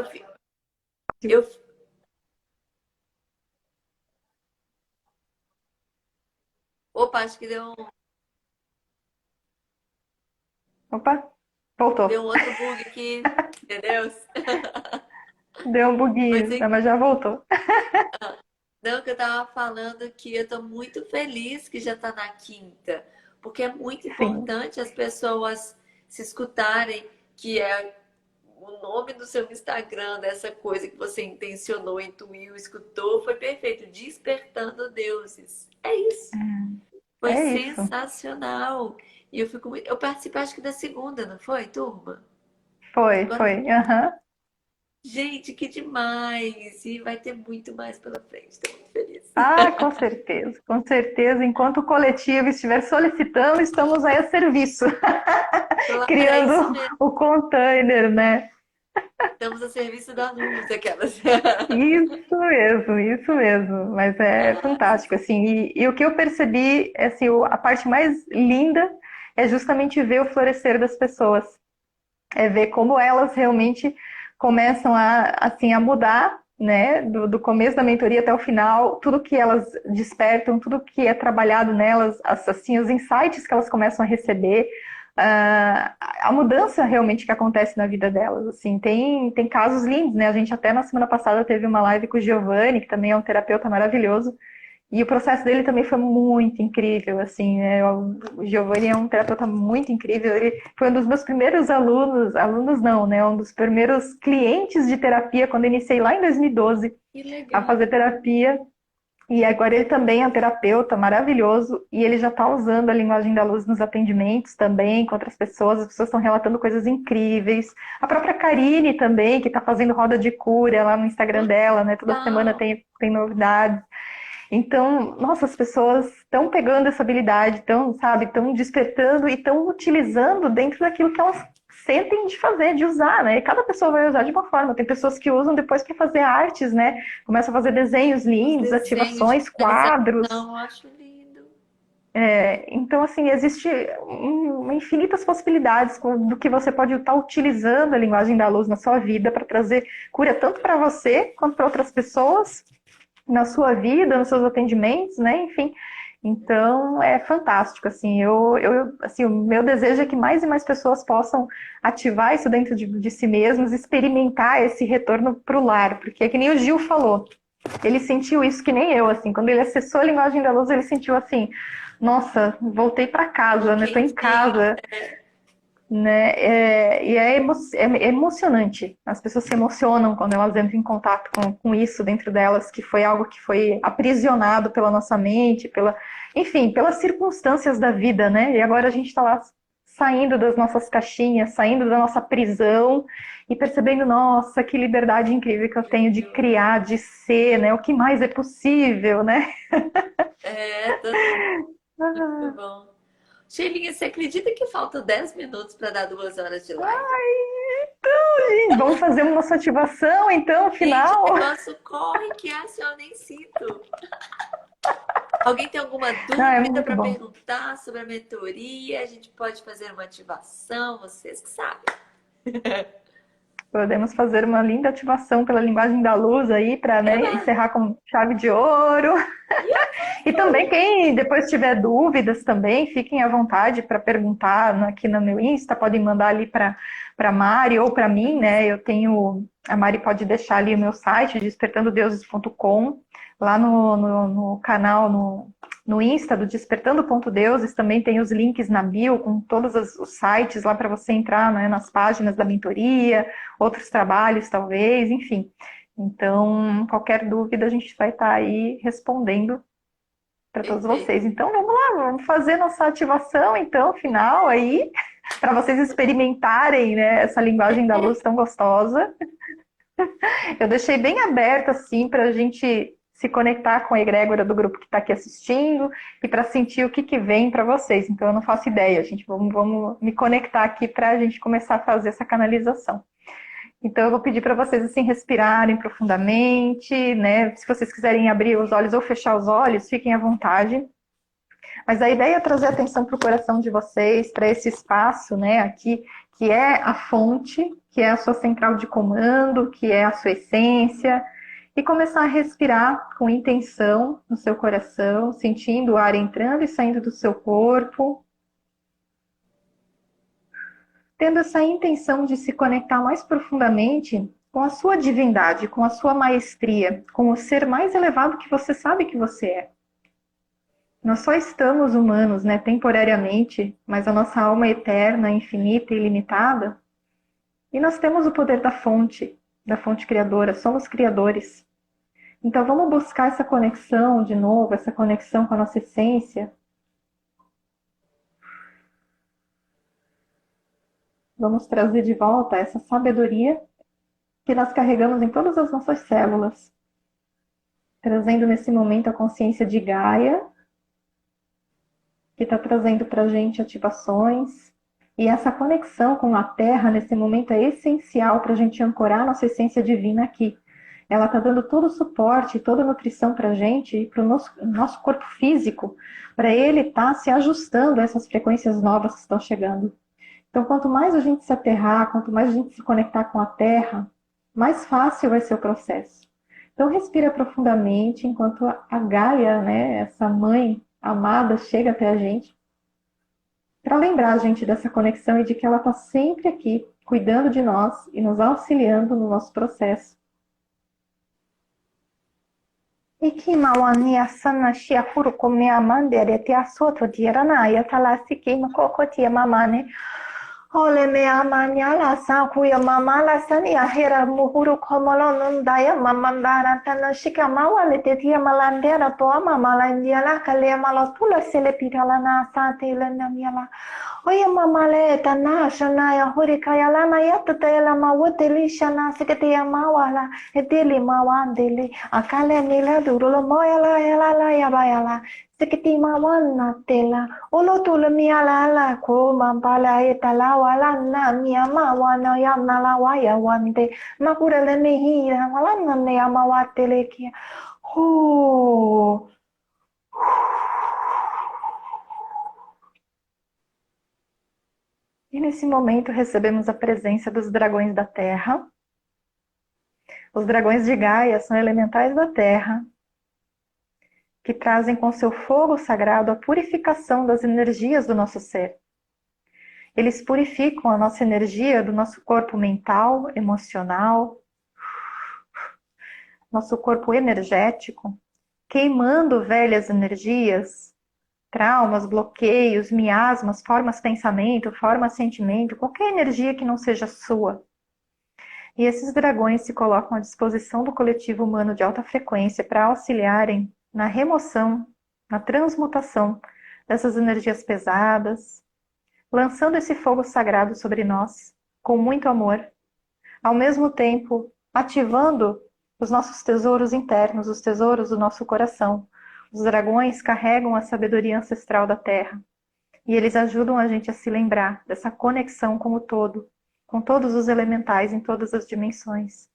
eu, opa, acho que opa, voltou. deu um outro bug aqui. Meu Deus. Deu um Mas buguinho, mas já voltou. não, que eu tava falando que eu tô muito feliz que já tá na quinta, porque é muito Sim. importante as pessoas se escutarem, que é o nome do seu Instagram, dessa coisa que você intencionou, intuiu, escutou, foi perfeito. Despertando deuses. É isso. Foi É isso. sensacional. E eu participei acho que da segunda, não foi, turma? Foi, Agora, foi. Aham. gente, que demais! E vai ter muito mais pela frente. Estou muito feliz. Ah, com certeza, com certeza. Enquanto o coletivo estiver solicitando, estamos aí a serviço, É isso criando mesmo. o container, né? Estamos a serviço da luz, aquelas. Isso mesmo. Mas é Ah, fantástico, assim. E o que eu percebi, é, assim, a parte mais linda é justamente ver o florescer das pessoas. É ver como elas realmente começam assim, a mudar, né, do começo da mentoria até o final, tudo que elas despertam, tudo que é trabalhado nelas, assim, os insights que elas começam a receber, a mudança realmente que acontece na vida delas, assim, tem casos lindos, né, a gente até na semana passada teve uma live com o Giovanni, que também é um terapeuta maravilhoso, e o processo dele também foi muito incrível, assim, né? O Giovanni é um terapeuta muito incrível. Ele foi um dos meus primeiros alunos não, né? Um dos primeiros clientes de terapia quando eu iniciei lá em 2012 que a fazer legal. terapia. E agora ele também é um terapeuta maravilhoso e ele já está usando a linguagem da luz nos atendimentos também com outras pessoas. As pessoas estão relatando coisas incríveis. A própria Karine também, que está fazendo roda de cura lá no Instagram dela, né? Toda semana Legal. tem novidades. Então, nossa, as pessoas estão pegando essa habilidade, estão, sabe, estão despertando e estão utilizando dentro daquilo que elas sentem de fazer, de usar, né? E cada pessoa vai usar de uma forma. Tem pessoas que usam depois para fazer artes, né? Começam a fazer desenhos Os lindos, desenhos de ativações, quadros. finalização, eu acho lindo. Então, assim, existe infinitas possibilidades do que você pode estar utilizando a linguagem da luz na sua vida para trazer cura tanto para você quanto para outras pessoas na sua vida, nos seus atendimentos, né? Enfim, então é fantástico, assim. Assim, o meu desejo é que mais e mais pessoas possam ativar isso dentro de si mesmos, experimentar esse retorno para o lar, porque é que nem o Gil falou. Ele sentiu isso que nem eu, assim, quando ele acessou a linguagem da luz, ele sentiu assim, nossa, voltei para Um casa, né? Tô em quentinho. casa, né? É emocionante. As pessoas se emocionam quando elas entram em contato com isso dentro delas, que foi algo que foi aprisionado pela nossa mente, enfim, pelas circunstâncias da vida, né? E agora a gente está lá saindo das nossas caixinhas, saindo da nossa prisão e percebendo, nossa, que liberdade incrível que eu tenho de criar, de ser, né? O que mais é possível, né? É, total. Muito bom. Sheilinha, você acredita que faltam 10 minutos para dar 2 horas de live? Gente, vamos fazer uma nossa ativação, então, Gente, o final. negócio corre que é assim, eu nem sinto. Alguém tem alguma Não, é dúvida muito para bom. perguntar sobre a mentoria? A gente pode fazer uma ativação, vocês que sabem. Podemos fazer uma linda ativação pela linguagem da luz aí para, né, Eba! encerrar com chave de ouro. E também quem depois tiver dúvidas também, fiquem à vontade para perguntar aqui no meu Insta, podem mandar ali para Mari ou para mim, né? A Mari pode deixar ali o meu site despertandodeuses.com, lá no canal no Insta do Despertando.deuses também tem os links na bio com todos os sites lá para você entrar, né, nas páginas da mentoria, outros trabalhos talvez, enfim. Então, qualquer dúvida a gente vai estar aí respondendo para todos vocês. Perfeito. Então, vamos lá, vamos fazer nossa ativação, então, final aí, para vocês experimentarem, né, essa linguagem da luz tão gostosa. Eu deixei bem aberto, assim, para a gente se conectar com a egrégora do grupo que está aqui assistindo e para sentir o que vem para vocês. Então, eu não faço ideia, gente. Vamos me conectar aqui para a gente começar a fazer essa canalização. Então, eu vou pedir para vocês, assim, respirarem profundamente, né? Se vocês quiserem abrir os olhos ou fechar os olhos, fiquem à vontade. Mas a ideia é trazer atenção para o coração de vocês, para esse espaço, né, aqui, que é a fonte, que é a sua central de comando, que é a sua essência, e começar a respirar com intenção no seu coração, sentindo o ar entrando e saindo do seu corpo, tendo essa intenção de se conectar mais profundamente com a sua divindade, com a sua maestria, com o ser mais elevado que você sabe que você é. Nós só estamos humanos, né, temporariamente, mas a nossa alma é eterna, infinita e ilimitada. E nós temos o poder da fonte criadora, somos criadores. Então vamos buscar essa conexão de novo, essa conexão com a nossa essência, Vamos trazer de volta essa sabedoria que nós carregamos em todas as nossas células, trazendo nesse momento a consciência de Gaia, que está trazendo para a gente ativações. E essa conexão com a Terra, nesse momento, é essencial para a gente ancorar a nossa essência divina aqui. Ela está dando todo o suporte, toda a nutrição para a gente e para o nosso corpo físico, para ele estar se ajustando a essas frequências novas que estão chegando. Então, quanto mais a gente se aterrar, quanto mais a gente se conectar com a Terra, mais fácil vai ser o processo. Então, respira profundamente enquanto a Gaia, né, essa mãe amada, chega até a gente, para lembrar a gente dessa conexão e de que ela está sempre aqui, cuidando de nós e nos auxiliando no nosso processo. Ikimawania sana shia furuko mea mandere te asoto dirana ya talasiki makoko tia mamane. Ole mea manyala sa kuya mamala sania hera muhuru komolon daya mamandara tana shika mawale te tia malandera to mamala indiala kale malotula sele pirala na sa te lena miala. Oye mamale tana shana ya hurikaya lana ya tatela mawuteli shana siketia mawala eteli mawandeli akale mila durulo moyala yala ya bayala sikiti mawana tela olotula miala la ko mambala etala wala na mia mawana ya nala waya wande makurele mihira wala na ya mawatele kia ho. E nesse momento recebemos a presença dos dragões da Terra. Os dragões de Gaia são elementais da Terra, que trazem com seu fogo sagrado a purificação das energias do nosso ser. Eles purificam a nossa energia do nosso corpo mental, emocional, nosso corpo energético, queimando velhas energias, traumas, bloqueios, miasmas, formas pensamento, formas sentimento, qualquer energia que não seja sua. E esses dragões se colocam à disposição do coletivo humano de alta frequência para auxiliarem na remoção, na transmutação dessas energias pesadas, lançando esse fogo sagrado sobre nós, com muito amor, ao mesmo tempo ativando os nossos tesouros internos, os tesouros do nosso coração. Os dragões carregam a sabedoria ancestral da Terra e eles ajudam a gente a se lembrar dessa conexão com o todo, com todos os elementais em todas as dimensões.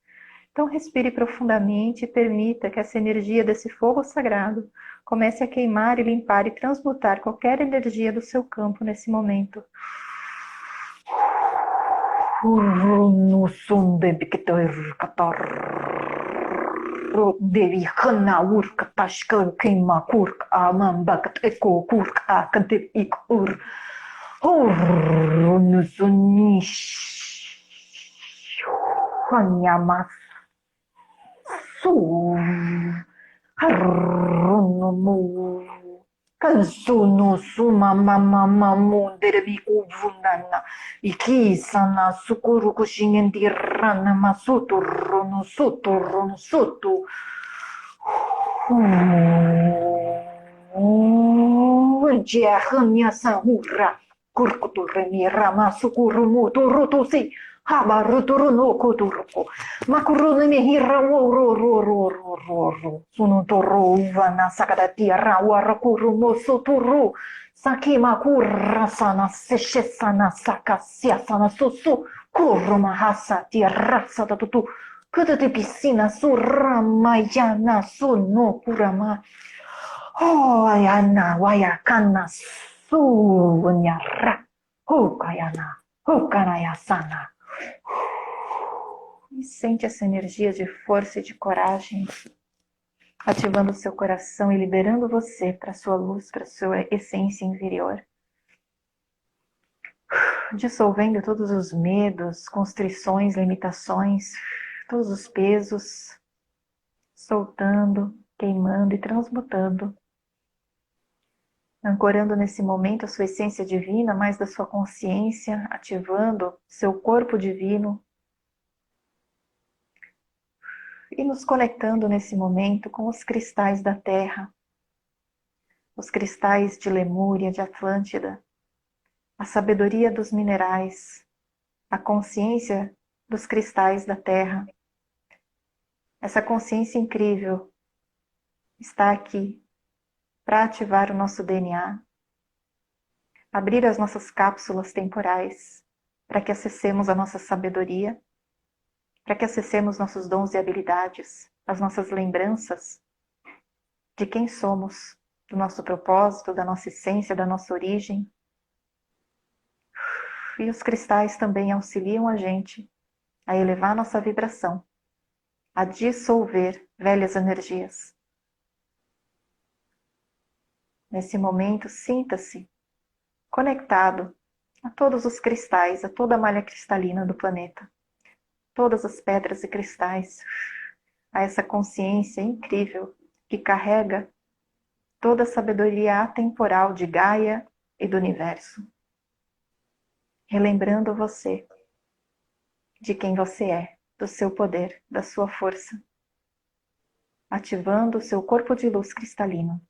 Então respire profundamente e permita que essa energia desse fogo sagrado comece a queimar e limpar e transmutar qualquer energia do seu campo nesse momento. Devi khana urk tashka kima kurk amam bakat eko kurk akadip ikur nusunish hanyamas su harunumu kansuno suma mama mamu devi uvunana ikisana sukuru kushingendirana masuturunu suturunu sutu jehnya sahura kurkuturemi rama sukurumu turutusi habaruturuno kuturuko makurunu mehira ro sunutoro vana sakadati rawarakuru suturu sakima kurasana seshesana sakasiasana susu kurumahasa tirasa tatutu kudati piscina suramayana suno kurama ayana wayakana sunyara hukayana hukanayasana. E sente essa energia de força e de coragem ativando o seu coração e liberando você para a sua luz, para a sua essência interior. Dissolvendo todos os medos, constrições, limitações, todos os pesos, soltando, queimando e transmutando. Ancorando nesse momento a sua essência divina, mais da sua consciência, ativando seu corpo divino. E nos conectando nesse momento com os cristais da Terra, os cristais de Lemúria, de Atlântida, a sabedoria dos minerais, a consciência dos cristais da Terra. Essa consciência incrível está aqui para ativar o nosso DNA, abrir as nossas cápsulas temporais, para que acessemos a nossa sabedoria, para que acessemos nossos dons e habilidades, as nossas lembranças de quem somos, do nosso propósito, da nossa essência, da nossa origem. E os cristais também auxiliam a gente a elevar nossa vibração, a dissolver velhas energias. Nesse momento, sinta-se conectado a todos os cristais, a toda a malha cristalina do planeta, todas as pedras e cristais, a essa consciência incrível que carrega toda a sabedoria atemporal de Gaia e do universo. Relembrando você de quem você é, do seu poder, da sua força, ativando o seu corpo de luz cristalino.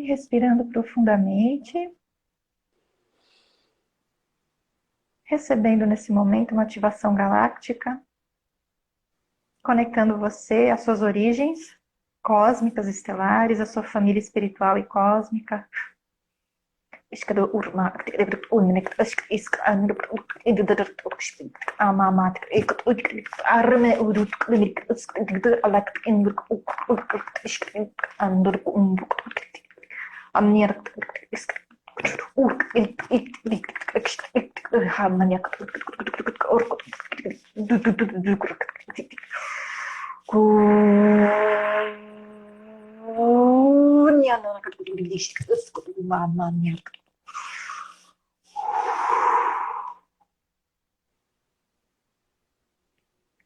Respirando profundamente, recebendo nesse momento uma ativação galáctica, conectando você às suas origens cósmicas, estelares, à sua família espiritual e cósmica.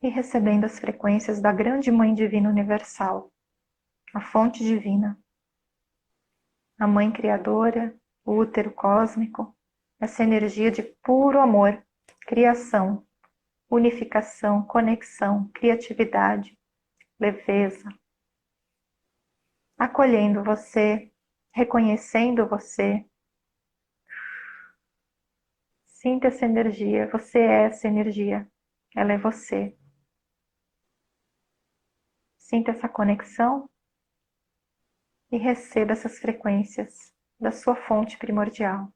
E recebendo as frequências da grande Mãe Divina Universal, a fonte divina, a Mãe Criadora, o útero cósmico, essa energia de puro amor, criação, unificação, conexão, criatividade, leveza, acolhendo você, reconhecendo você. Sinta essa energia, você é essa energia, ela é você. Sinta essa conexão e receba essas frequências da sua fonte primordial.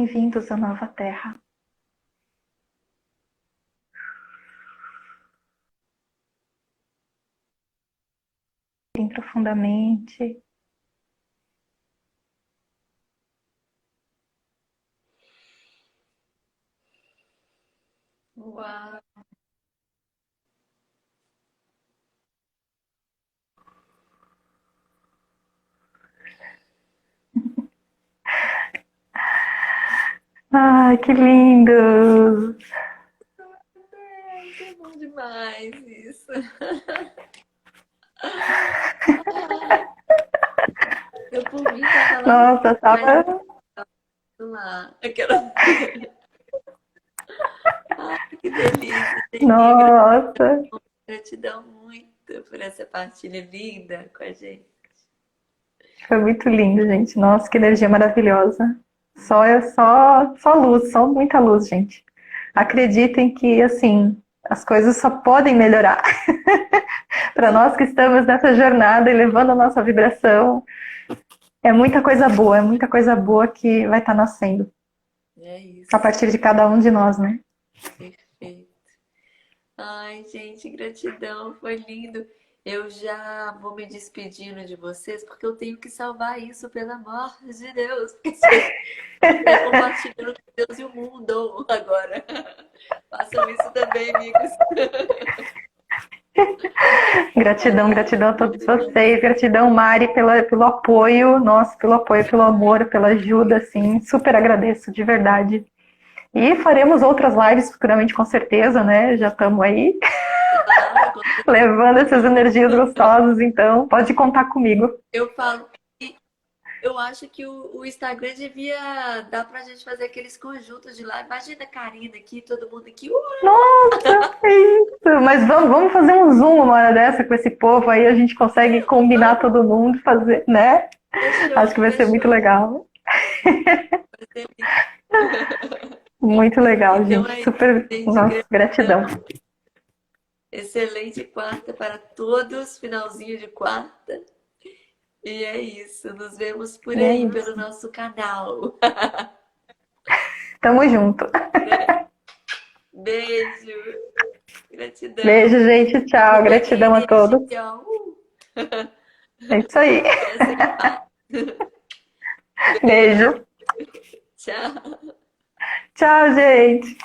bem-vindos à nova terra. Bem profundamente. Uau! Ai, que lindo! É bom demais isso. Eu por mim tava lá no Nossa, mas tava. lá. Aquela. Ai, que delícia, Geni. Nossa, Gratidão muito por essa partilha linda com a gente. foi muito lindo, gente. Nossa, que energia maravilhosa. Só luz, só muita luz, gente. Acreditem que, assim, as coisas só podem melhorar. Para nós que estamos nessa jornada e levando a nossa vibração, é muita coisa boa que vai estar nascendo É a isso. partir de cada um de nós, né? Perfeito. Ai, gente, gratidão, foi lindo. Eu já vou me despedindo de vocês porque eu tenho que salvar isso, pelo amor de Deus. Porque vocês estão compartilhando com Deus e o mundo agora. Façam isso também, amigos. Gratidão, gratidão a todos vocês. Gratidão, Mari, pelo apoio, nossa, pelo apoio, pelo amor, pela ajuda, assim. Super agradeço, de verdade. E faremos outras lives futuramente, com certeza, né? Já estamos aí Claro, com certeza. levando essas energias gostosas, então pode contar comigo. Eu falo que eu acho que o Instagram devia dar pra gente fazer aqueles conjuntos de live. Imagina a Karina aqui, todo mundo aqui. Nossa, é isso! Mas vamos fazer um Zoom uma hora dessa com esse povo, aí a gente consegue combinar todo mundo, fazer, né? Acho Fechou, que vai ser muito fechou. legal. Vai ser Muito legal, Então gente. é isso, Super, gente. nossa, gratidão. Gratidão. Excelente quarta para todos. Finalzinho de quarta. E é isso. Nos vemos por E é aí, pelo isso. nosso canal. Tamo junto. Beijo. Beijo, Gratidão. gente. Tchau. Ativa minha Gratidão a todos. energia. É isso aí. Essa que faz. Beijo. Beijo. Tchau. Tchau, gente.